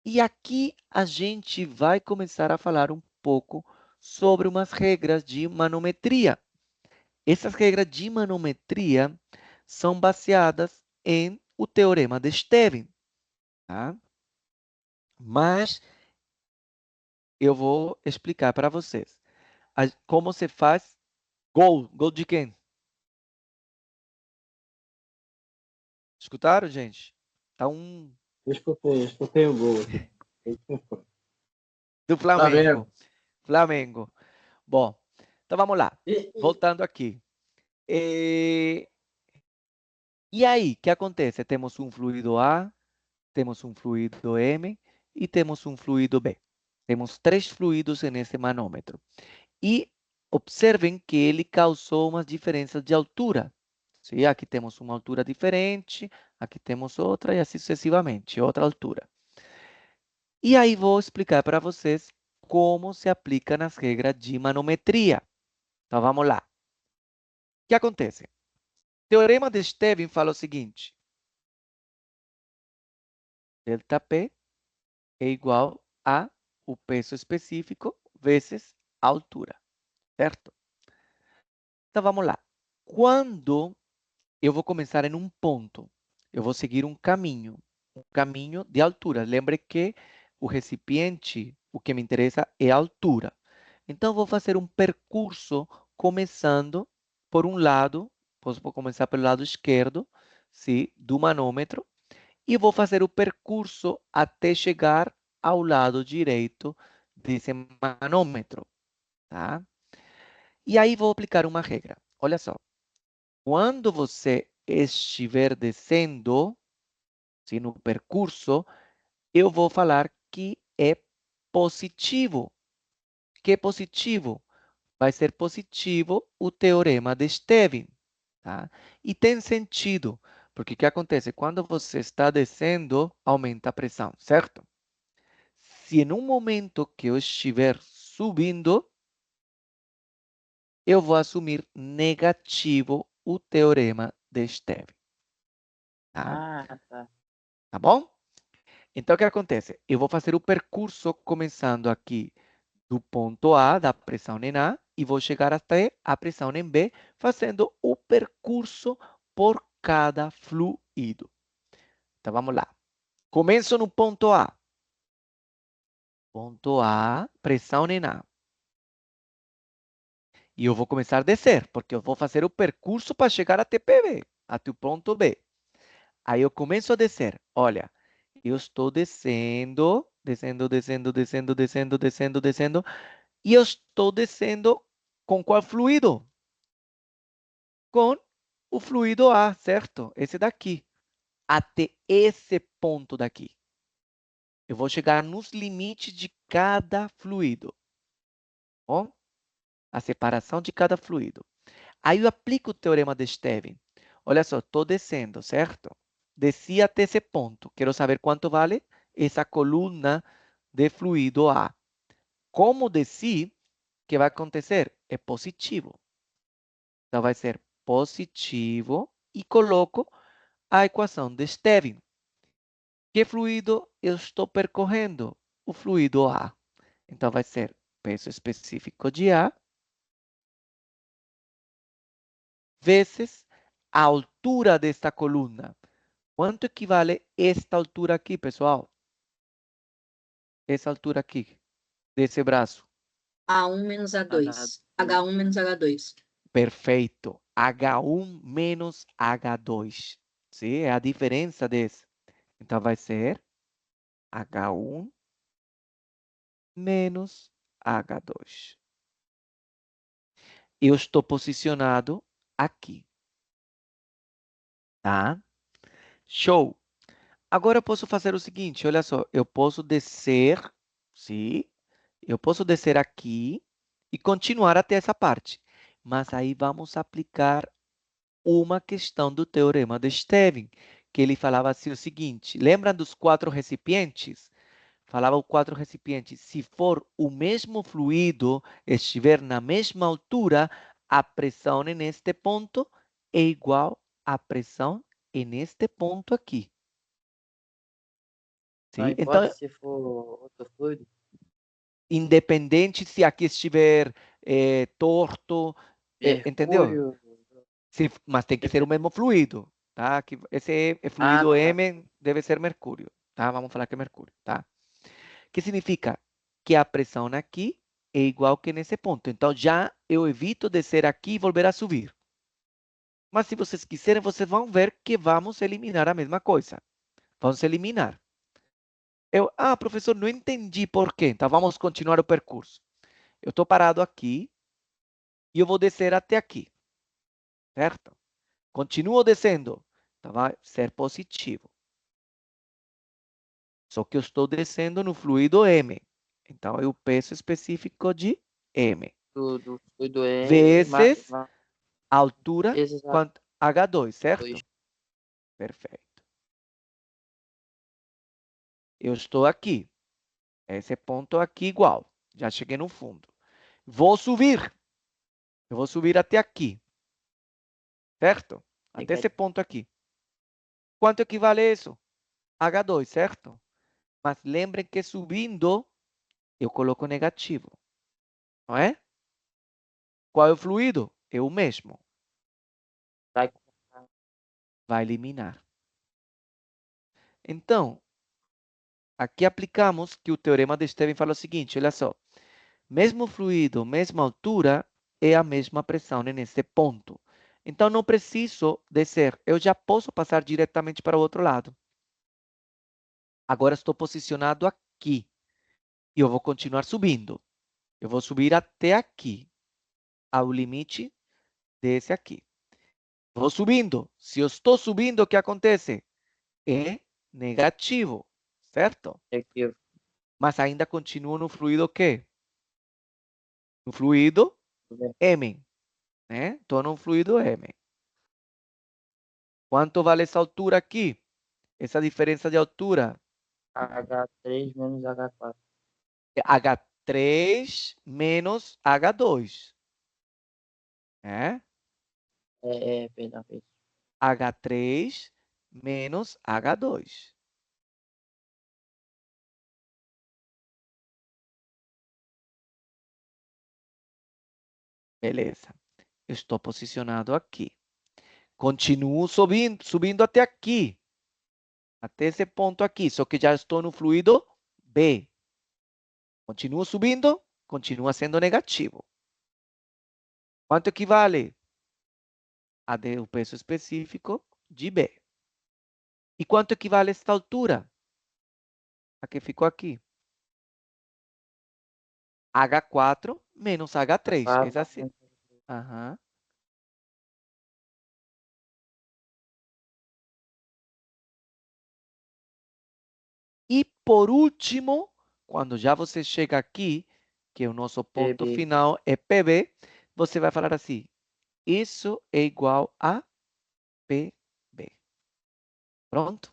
E aqui a gente vai começar a falar um pouco sobre umas regras de manometria. Essas regras de manometria são baseadas em o teorema de Stevin, tá? Mas eu vou explicar para vocês como se faz gol. Gol de quem? Escutaram, gente? Tá um Eu escutei o gol aqui. do Flamengo. Flamengo. Bom, então vamos lá. Voltando aqui. E aí, o que acontece? Temos um fluido A, temos um fluido M e temos um fluido B. Temos 3 fluidos nesse manômetro. E observem que ele causou umas diferenças de altura. Sim, aqui temos uma altura diferente, aqui temos outra e assim sucessivamente, outra altura. E aí vou explicar para vocês como se aplica nas regras de manometria. Então vamos lá. O que acontece? O teorema de Stevin fala o seguinte: delta P é igual a o peso específico vezes a altura, certo? Então vamos lá. Quando eu vou começar em um ponto, eu vou seguir um caminho de altura. Lembre que o recipiente, o que me interessa é a altura. Então, vou fazer um percurso começando por um lado, posso começar pelo lado esquerdo, sim, do manômetro, e vou fazer o percurso até chegar ao lado direito desse manômetro, tá? E aí vou aplicar uma regra. Olha só. Quando você estiver descendo, sim, no percurso, eu vou falar que é positivo. Que é positivo? Vai ser positivo o teorema de Stevin, tá? E tem sentido, porque o que acontece? Quando você está descendo, aumenta a pressão, certo? Se em um momento que eu estiver subindo, eu vou assumir negativo o teorema de Stevin, tá? Tá. Tá bom? Então, o que acontece? Eu vou fazer o percurso começando aqui do ponto A, da pressão em A, e vou chegar até a pressão em B, fazendo o percurso por cada fluido. Então, vamos lá. Começo no ponto A. Ponto A, pressão em A. E eu vou começar a descer, porque eu vou fazer o percurso para chegar até PB, até o ponto B. Aí eu começo a descer. Olha, eu estou descendo, descendo, descendo, descendo, descendo, descendo, descendo. E eu estou descendo com qual fluido? Com o fluido A, certo? Esse daqui. Até esse ponto daqui. Eu vou chegar nos limites de cada fluido. Bom? A separação de cada fluido. Aí eu aplico o teorema de Stevin. Olha só, estou descendo, certo? Desci até esse ponto. Quero saber quanto vale essa coluna de fluido A. Como desci, o que vai acontecer? É positivo. Então, vai ser positivo e coloco a equação de Stevin. Que fluido eu estou percorrendo? O fluido A. Então, vai ser peso específico de A vezes a altura desta coluna. Quanto equivale esta altura aqui, pessoal? Essa altura aqui, desse braço. A1 menos A2. H1 menos H2. Perfeito. H1 menos H2. Sim, é a diferença desse. Então, vai ser H1 menos H2. Eu estou posicionado aqui. Tá? Show. Agora eu posso fazer o seguinte, olha só. Eu posso descer, sim? Eu posso descer aqui e continuar até essa parte. Mas aí vamos aplicar uma questão do Teorema de Stevin, que ele falava assim o seguinte, lembra dos 4 recipientes? Falava os 4 recipientes, se for o mesmo fluido, estiver na mesma altura, a pressão neste ponto é igual à pressão neste ponto aqui. Não Sim? importa Então, se for outro fluido. independente se aqui estiver torto, entendeu? Mercúrio. Mas tem que ser o mesmo fluido, tá? Que esse é Ah, fluido tá. M, deve ser mercúrio, tá? Vamos falar que é mercúrio, tá? Que significa que a pressão aqui é igual que nesse ponto. Então, já eu evito descer aqui e voltar a subir. Mas se vocês quiserem, vocês vão ver que vamos eliminar a mesma coisa. Vamos eliminar. Professor, não entendi por quê. Então, vamos continuar o percurso. Eu estou parado aqui e eu vou descer até aqui, certo? Continuo descendo. Então, vai ser positivo. Só que eu estou descendo no fluido M. Então, é o peso específico de M. Do fluido M. Vezes a altura, Vezes quanto? H2, certo? H2. Perfeito. Eu estou aqui. Esse ponto aqui igual. Já cheguei no fundo. Vou subir. Eu vou subir até aqui. Certo? Até esse ponto aqui. Quanto equivale isso? H2, certo? Mas lembrem que subindo, eu coloco negativo. Não é? Qual é o fluido? É o mesmo. Vai eliminar. Então, aqui aplicamos que o teorema de Stevin fala o seguinte, olha só. Mesmo fluido, mesma altura, é a mesma pressão nesse ponto. Então, não preciso descer. Eu já posso passar diretamente para o outro lado. Agora estou posicionado aqui. E eu vou continuar subindo. Eu vou subir até aqui, ao limite desse aqui. Vou subindo. Se eu estou subindo, o que acontece? É negativo, certo? Negativo. Mas ainda continuo no fluido o quê? No fluido M, né? Estou no fluido M. Quanto vale essa altura aqui? Essa diferença de altura? H3 menos H4. H3 menos H2. Perdão. H3 menos H2. Beleza. Eu estou posicionado aqui. Continuo subindo até aqui. Até esse ponto aqui. Só que já estou no fluido B. Continuo subindo, continua sendo negativo. Quanto equivale? O peso específico de B. E quanto equivale esta altura? A que ficou aqui. H4 menos H3. É assim. Uhum. E por último, quando já você chega aqui, que o nosso ponto PB. final é PB, você vai falar assim, isso é igual a PB. Pronto?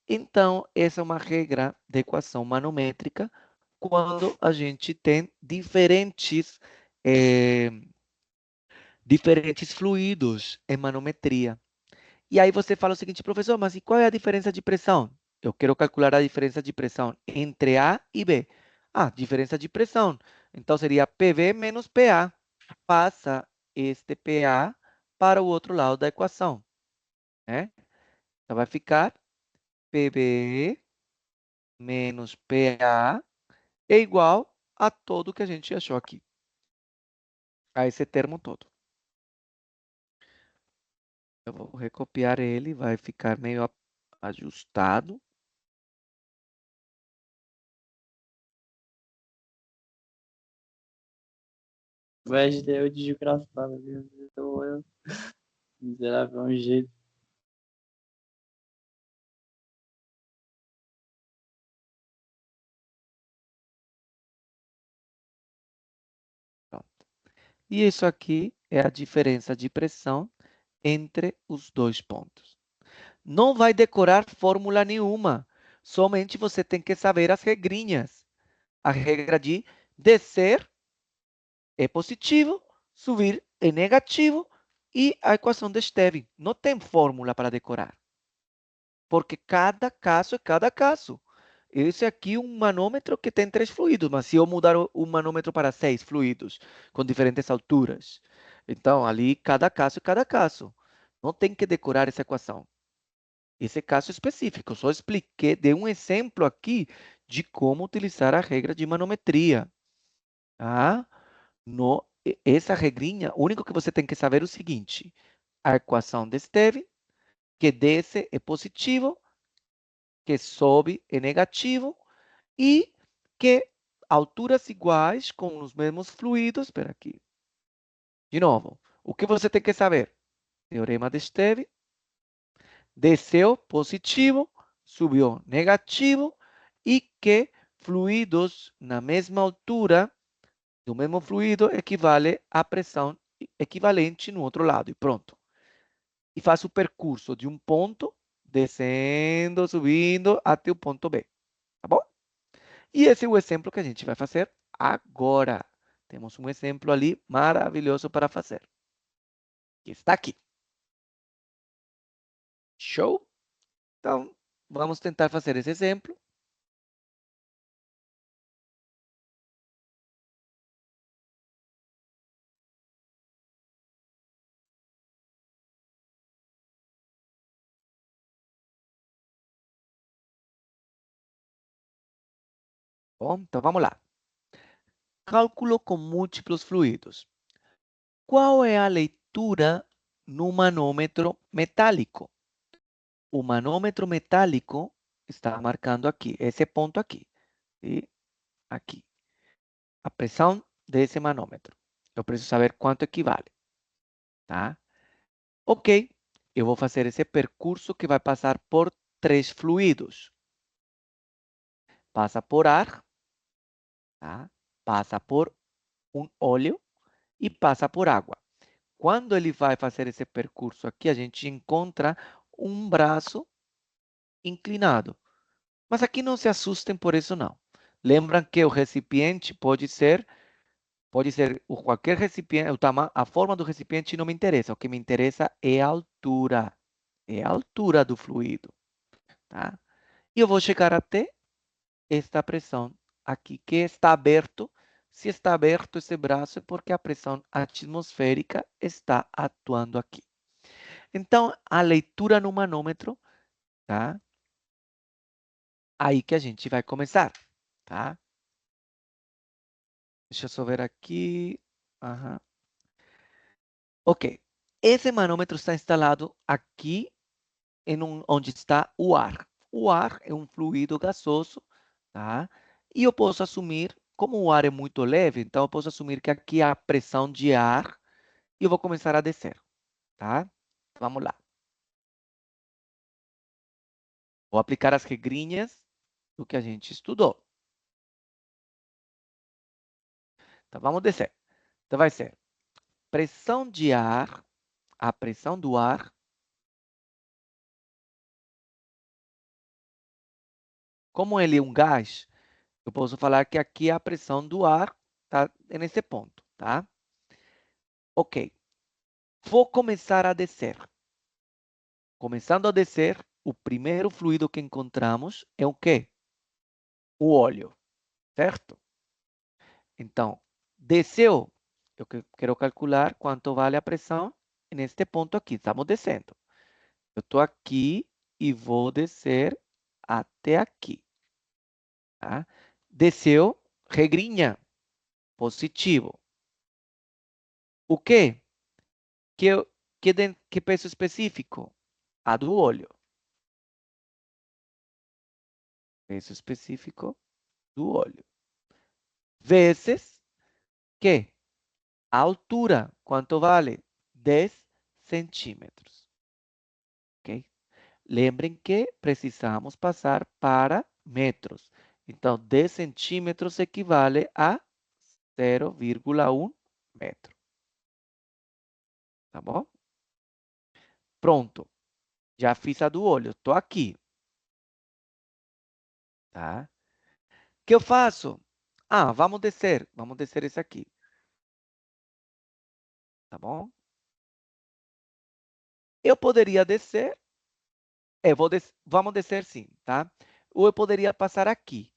Então, essa é uma regra de equação manométrica quando a gente tem diferentes fluidos em manometria. E aí você fala o seguinte, professor, mas e qual é a diferença de pressão? Eu quero calcular a diferença de pressão entre A e B. Diferença de pressão. Então, seria PV menos PA. Passa este PA para o outro lado da equação. Né? Então, vai ficar PV menos PA é igual a todo que a gente achou aqui. A esse termo todo. Eu vou recopiar ele, vai ficar meio ajustado. Wesley é o desgraçado, viu? Eu, miserável, um jeito. Pronto. E isso aqui é a diferença de pressão entre os dois pontos. Não vai decorar fórmula nenhuma. Somente você tem que saber as regrinhas. A regra de descer é positivo, subir é negativo e a equação de Stevin. Não tem fórmula para decorar. Porque cada caso é cada caso. Esse aqui é um manômetro que tem 3 fluidos, mas se eu mudar o manômetro para 6 fluidos, com diferentes alturas, então ali cada caso é cada caso. Não tem que decorar essa equação. Esse caso específico, só expliquei, dei um exemplo aqui de como utilizar a regra de manometria. Tá? Essa regrinha, o único que você tem que saber é o seguinte: a equação de Stevin, que desce é positivo, que sobe é negativo e que alturas iguais com os mesmos fluidos. Espera aqui. De novo, o que você tem que saber? Teorema de Stevin. Desceu positivo, subiu negativo e que fluidos na mesma altura do mesmo fluido equivale à pressão equivalente no outro lado. E pronto. E faz o percurso de um ponto, descendo, subindo, até o ponto B. Tá bom? E esse é o exemplo que a gente vai fazer agora. Temos um exemplo ali maravilhoso para fazer. Que está aqui. Show? Então, vamos tentar fazer esse exemplo. Bom, então vamos lá. Cálculo com múltiplos fluidos. Qual é a leitura no manômetro metálico? O manômetro metálico está marcando aqui, esse ponto aqui. E aqui. A pressão desse manômetro. Eu preciso saber quanto equivale. Tá? Ok. Eu vou fazer esse percurso que vai passar por 3 fluidos. Passa por ar, tá? Passa por um óleo e passa por água. Quando ele vai fazer esse percurso aqui, a gente encontra um braço inclinado. Mas aqui não se assustem por isso não. Lembram que o recipiente pode ser qualquer recipiente, a forma do recipiente não me interessa. O que me interessa é a altura. É a altura do fluido. Tá? E eu vou chegar até esta pressão aqui, que está aberto. Se está aberto esse braço, é porque a pressão atmosférica está atuando aqui. Então, a leitura no manômetro, tá? Aí que a gente vai começar, tá? Deixa eu só ver aqui. Aham. Ok. Esse manômetro está instalado aqui onde está o ar. O ar é um fluido gasoso, tá? E eu posso assumir, como o ar é muito leve, então eu posso assumir que aqui há pressão de ar e eu vou começar a descer, tá? Vamos lá. Vou aplicar as regrinhas do que a gente estudou. Então, vamos descer. Então, vai ser pressão de ar, a pressão do ar, como ele é um gás, eu posso falar que aqui a pressão do ar está nesse ponto, tá? Ok. Vou começar a descer. Começando a descer, o primeiro fluido que encontramos é o quê? O óleo, certo? Então, desceu. Eu quero calcular quanto vale a pressão neste ponto aqui. Estamos descendo. Eu estou aqui e vou descer até aqui. Tá? Desceu, regrinha, positivo. O quê? Que peso específico? A do óleo. Peso específico do óleo. Vezes que a altura, quanto vale? 10 centímetros. Ok? Lembrem que precisamos passar para metros. Então, 10 centímetros equivale a 0,1 metro. Tá bom? Pronto. Já fiz a do olho. Estou aqui. Tá? O que eu faço? Ah, vamos descer. Vamos descer esse aqui. Tá bom? Eu poderia descer. Vamos descer sim, tá? Ou eu poderia passar aqui.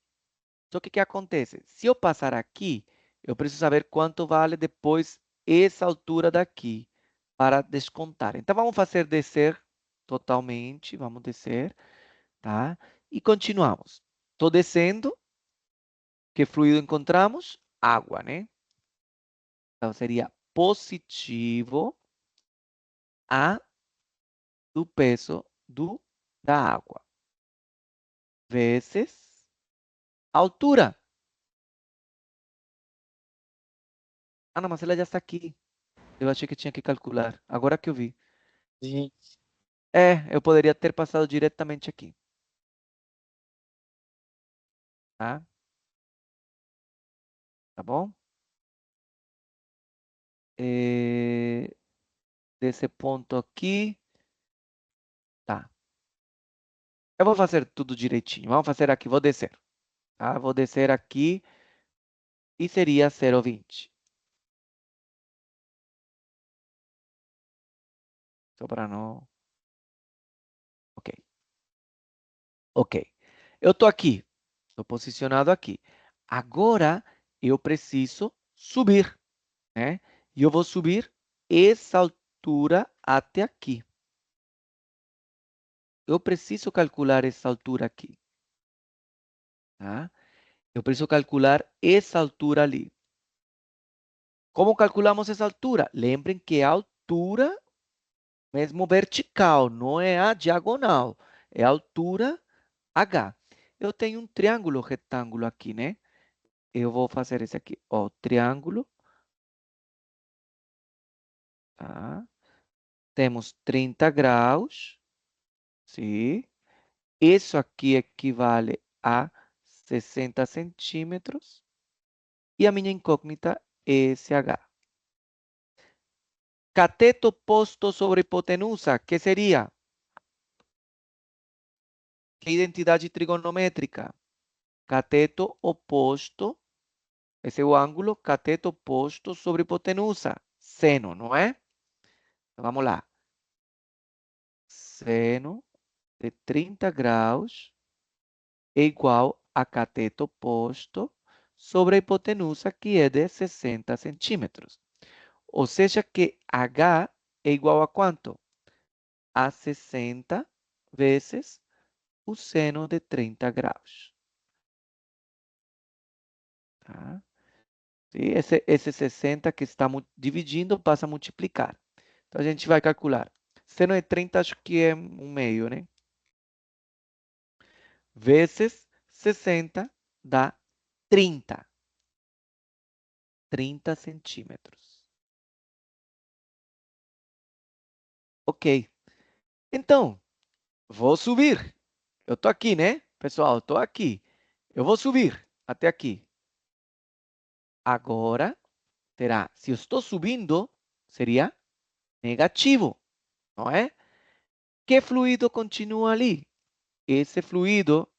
Só que o que acontece? Se eu passar aqui, eu preciso saber quanto vale depois essa altura daqui para descontar. Então, vamos fazer descer totalmente. Vamos descer, tá? E continuamos. Estou descendo. Que fluido encontramos? Água, né? Então, seria positivo A do peso da água vezes altura. Ah, não, mas ela já está aqui. Eu achei que tinha que calcular. Agora que eu vi. Gente, Eu poderia ter passado diretamente aqui. Tá? Tá bom? Desse ponto aqui. Tá. Eu vou fazer tudo direitinho. Vamos fazer aqui. Vou descer. Tá? Vou descer aqui. E seria 0,20. Só para não... Ok. Ok. Eu estou aqui. Estou posicionado aqui. Agora, eu preciso subir, né? E eu vou subir essa altura até aqui. Eu preciso calcular essa altura aqui. Tá? Eu preciso calcular essa altura ali. Como calculamos essa altura? Lembrem que a altura mesmo vertical, não é a diagonal. É a altura H. Eu tenho um triângulo retângulo aqui, né? Eu vou fazer esse aqui. Ó, triângulo. Tá? Temos 30 graus. Sim. Isso aqui equivale a 60 centímetros. E a minha incógnita é SH. Cateto posto sobre hipotenusa, que seria? Que identidade trigonométrica? Cateto oposto, esse é o ângulo, cateto oposto sobre hipotenusa. Seno, não é? Então, vamos lá. Seno de 30 graus é igual a cateto oposto sobre a hipotenusa, que é de 60 centímetros. Ou seja, que H é igual a quanto? A 60 vezes o seno de 30 graus. Tá? E esse 60 que está dividindo passa a multiplicar. Então, a gente vai calcular. Seno de 30, acho que é 1/2, né? Vezes 60 dá 30. 30 centímetros. Ok. Então, vou subir. Eu estou aqui, né? Pessoal, eu estou aqui. Eu vou subir até aqui. Agora, terá, se eu estou subindo, seria negativo, não é? Que fluido continua ali? Esse fluido...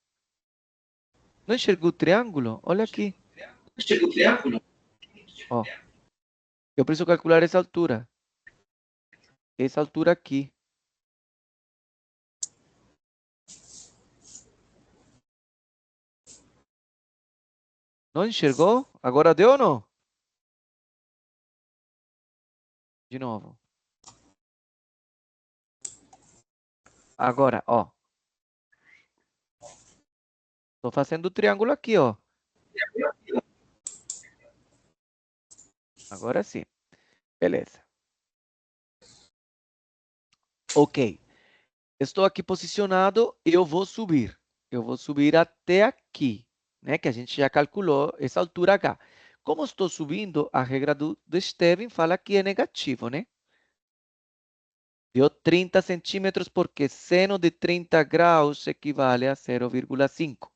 Não enxergou o triângulo? Olha aqui. Chega o triângulo? Ó. Eu preciso calcular essa altura. Essa altura aqui. Não enxergou? Agora deu ou não? De novo. Agora, ó. Estou fazendo o triângulo aqui, ó. Agora sim. Beleza. Ok. Estou aqui posicionado, eu vou subir. Eu vou subir até aqui, né? Que a gente já calculou essa altura H. Como estou subindo, a regra do Stevin fala que é negativo, né? Deu 30 centímetros porque seno de 30 graus equivale a 0,5.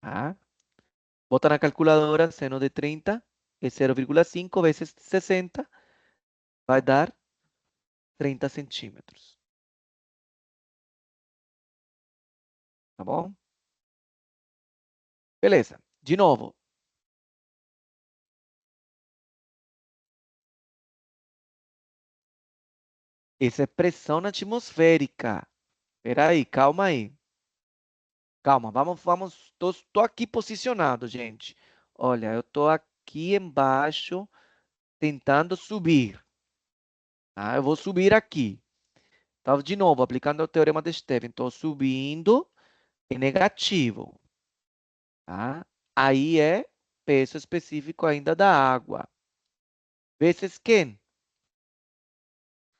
Ah? Bota na calculadora, seno de 30 é 0,5 vezes 60, vai dar 30 centímetros. Tá bom? Beleza. De novo. Essa é pressão atmosférica. Espera aí, calma aí. Calma, vamos. Tô aqui posicionado, gente. Olha, eu tô aqui embaixo tentando subir. Tá? Eu vou subir aqui. Então, de novo, aplicando o teorema de Stephen. Estou subindo em negativo. Tá? Aí é peso específico ainda da água. Vezes quem?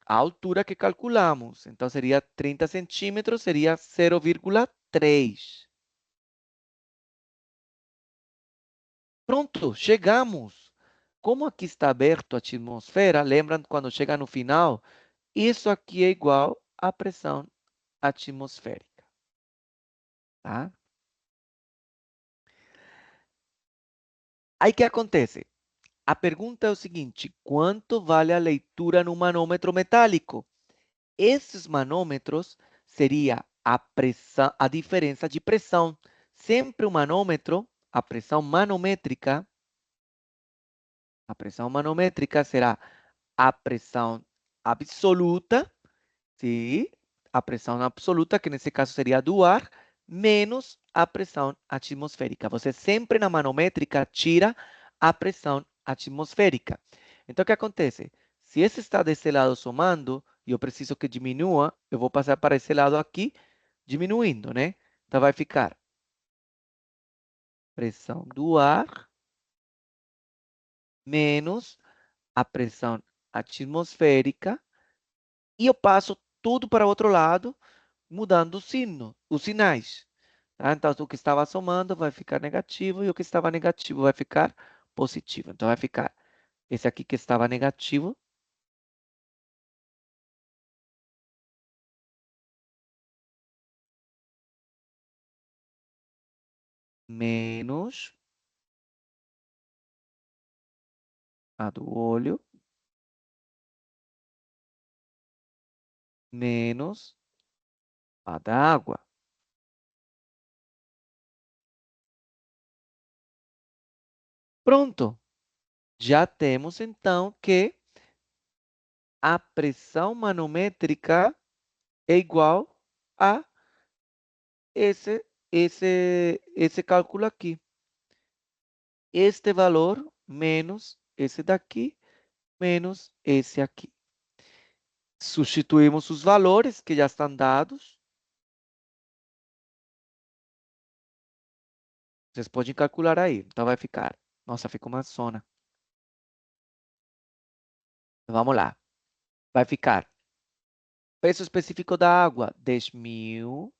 A altura que calculamos. Então, seria 30 centímetros, seria 0,3. Pronto, chegamos. Como aqui está aberto a atmosfera, lembram quando chega no final? Isso aqui é igual à pressão atmosférica. Tá? Aí o que acontece? A pergunta é o seguinte: quanto vale a leitura no manômetro metálico? Esses manômetros seria a pressão, a diferença de pressão. Sempre o manômetro, a pressão manométrica será a pressão absoluta, sim, a pressão absoluta, que nesse caso seria do ar, menos a pressão atmosférica. Você sempre na manométrica tira a pressão atmosférica. Então, o que acontece? Se esse está desse lado somando, e eu preciso que diminua, eu vou passar para esse lado aqui, diminuindo, né? Então, vai ficar pressão do ar menos a pressão atmosférica, e eu passo tudo para o outro lado, mudando o signo, os sinais. Tá? Então, o que estava somando vai ficar negativo e o que estava negativo vai ficar positivo. Então, vai ficar esse aqui que estava negativo menos a do olho menos a da água. Pronto. Já temos, então, que a pressão manométrica é igual a esse cálculo aqui. Este valor menos esse daqui, menos esse aqui. Substituímos os valores que já estão dados. Vocês podem calcular aí. Então, vai ficar. Nossa, ficou uma zona. Então, vamos lá. Vai ficar. Preço específico da água, 10.000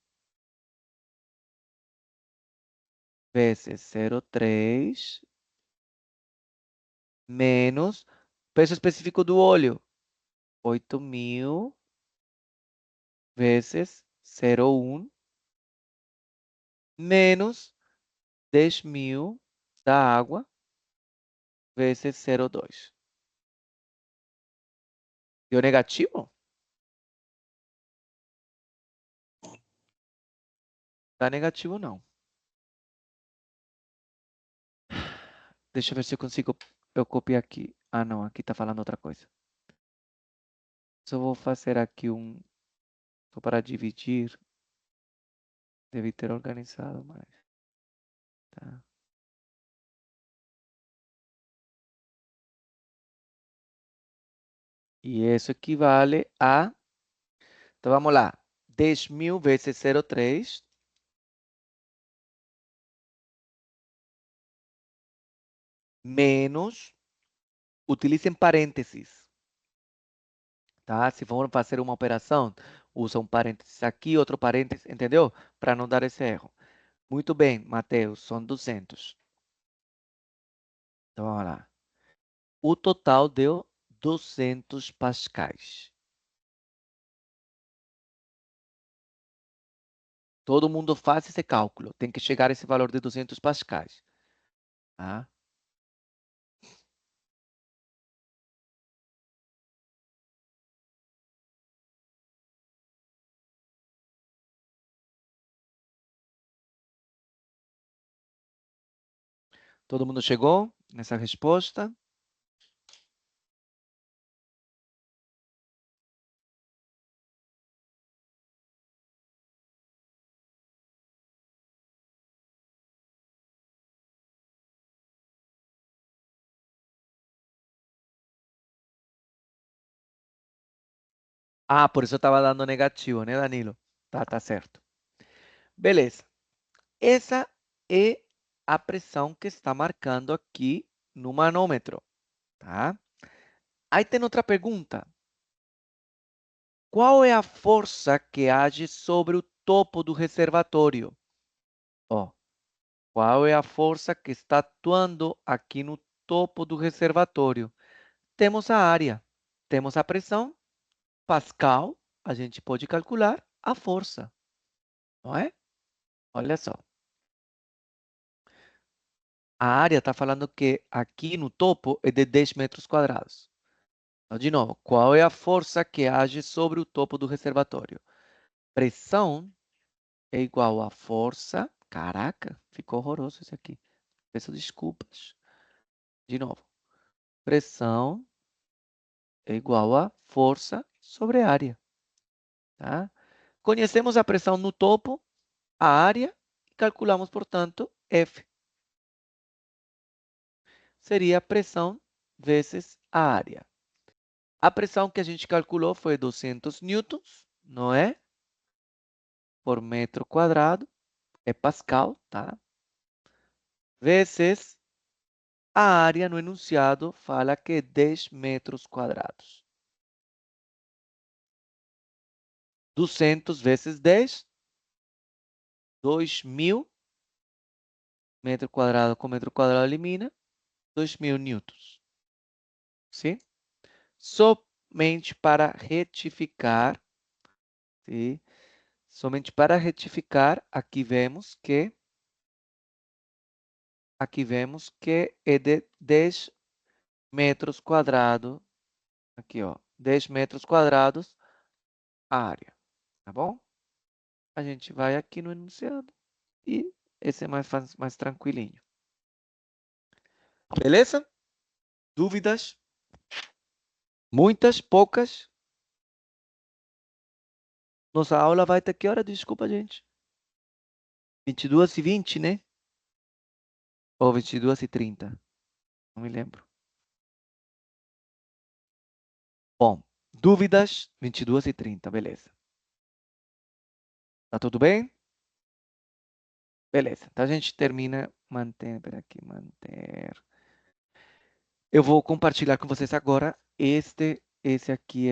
vezes 0,3 menos preço específico do óleo, 8.000 vezes 0,1 menos 10.000 da água vezes 0,2. Deu negativo? Tá negativo, não. Deixa eu ver se eu consigo. Eu copiar aqui. Ah, não. Aqui tá falando outra coisa. Só vou fazer aqui um. Só para dividir. Deve ter organizado mais. Tá. E isso equivale a. Então vamos lá. 10.000 vezes 0,3 menos. Utilicem parênteses. Tá? Se for fazer uma operação, usa um parênteses aqui, outro parênteses, entendeu? Para não dar esse erro. Muito bem, Mateus, são 200. Então, vamos lá. O total deu 200 pascais. Todo mundo faz esse cálculo. Tem que chegar a esse valor de 200 pascais. Tá? Todo mundo chegou nessa resposta? Ah, por isso eu estava dando negativo, né, Danilo? Tá certo. Beleza. Essa é a pressão que está marcando aqui no manômetro, tá? Aí tem outra pergunta. Qual é a força que age sobre o topo do reservatório? Ó, qual é a força que está atuando aqui no topo do reservatório? Temos a área, temos a pressão, Pascal, a gente pode calcular a força, não é? Olha só. A área está falando que aqui no topo é de 10 metros quadrados. Então, de novo, qual é a força que age sobre o topo do reservatório? Pressão é igual a força. Caraca, ficou horroroso isso aqui. Peço desculpas. De novo, pressão é igual a força sobre área. Tá? Conhecemos a pressão no topo, a área, e calculamos, portanto, F. Seria a pressão vezes a área. A pressão que a gente calculou foi 200 newtons, não é? Por metro quadrado, é Pascal, tá? Vezes a área no enunciado fala que é 10 metros quadrados. 200 vezes 10, 2.000 metro quadrado com metro quadrado elimina, 2.000 newtons. Sim? Somente para retificar, sim? Somente para retificar, aqui vemos que é de 10 metros quadrados, aqui ó, 10 metros quadrados a área, tá bom? A gente vai aqui no enunciado e esse é mais tranquilinho. Beleza? Dúvidas? Muitas? Poucas? Nossa aula vai até que hora? Desculpa, gente. 22h20, né? Ou 22h30? Não me lembro. Bom, dúvidas? 22h30, beleza. Tá tudo bem? Beleza. Então a gente termina. Manter, pera aqui, manter. Eu vou compartilhar com vocês agora esse aqui,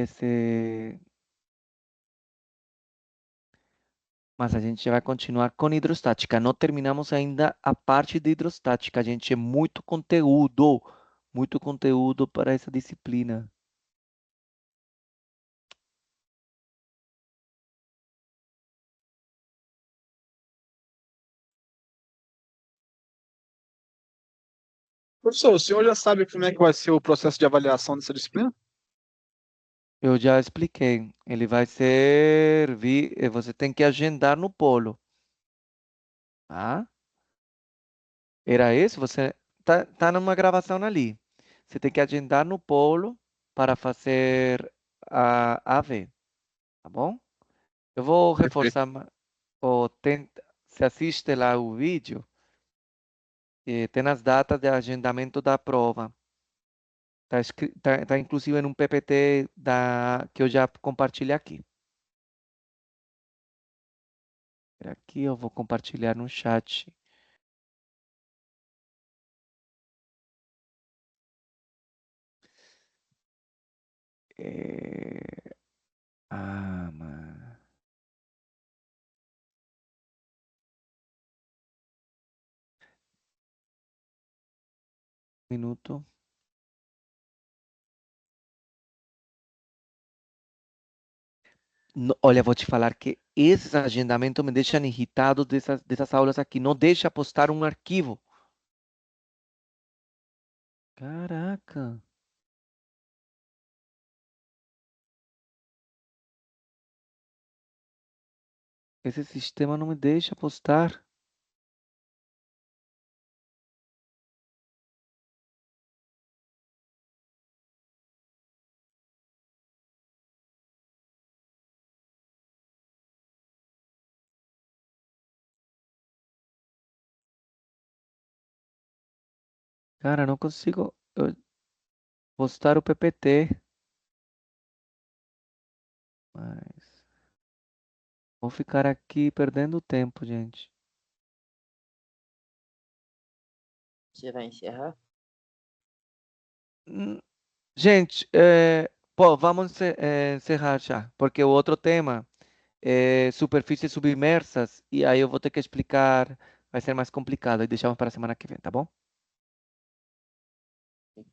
mas a gente vai continuar com hidrostática. Não terminamos ainda a parte de hidrostática. A gente é muito conteúdo para essa disciplina. Professor, o senhor já sabe como é que vai ser o processo de avaliação dessa disciplina? Eu já expliquei. Ele vai ser, você tem que agendar no polo. Tá? Era isso? Você tá numa gravação ali. Você tem que agendar no polo para fazer a AV, tá bom? Eu vou Perfeito. reforçar, se assiste lá o vídeo, tem as datas de agendamento da prova. Tá inclusive num PPT que eu já compartilhei aqui. Aqui eu vou compartilhar no chat. Mano. Minuto. Olha, vou te falar que esses agendamentos me deixam irritado dessas aulas aqui. Não deixa postar um arquivo. Caraca. Esse sistema não me deixa postar. Cara, não consigo postar o PPT. Mas vou ficar aqui perdendo tempo, gente. Você vai encerrar? Gente, pô, vamos encerrar já, porque o outro tema é superfícies submersas e aí eu vou ter que explicar, vai ser mais complicado e deixamos para a semana que vem, tá bom?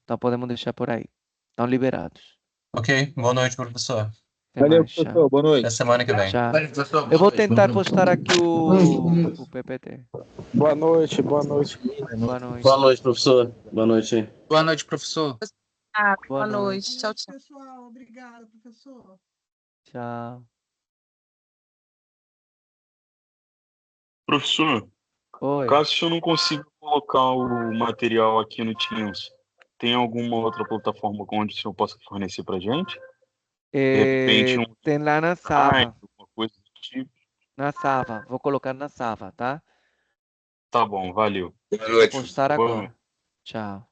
Então podemos deixar por aí. Estão liberados. Ok, boa noite, professor. Até Valeu, mais, professor. tchau. Boa noite. Até semana que vem. Tchau. Valeu, professor. Eu vou Boa noite. tentar postar aqui o PPT. Boa noite, boa noite. Boa noite. Boa noite, professor. Boa noite. Boa noite, professor. Boa Boa noite. noite. Tchau, tchau. Pessoal, obrigada, professor. Tchau. Professor, Oi. caso eu não consiga colocar o material aqui no Teams, tem alguma outra plataforma onde o senhor possa fornecer para gente? De repente, um Tem lá na site, Sava. alguma coisa do tipo? Na Sava. Vou colocar na Sava, tá? Tá bom, valeu. Boa Vou noite. postar Boa agora. Tchau.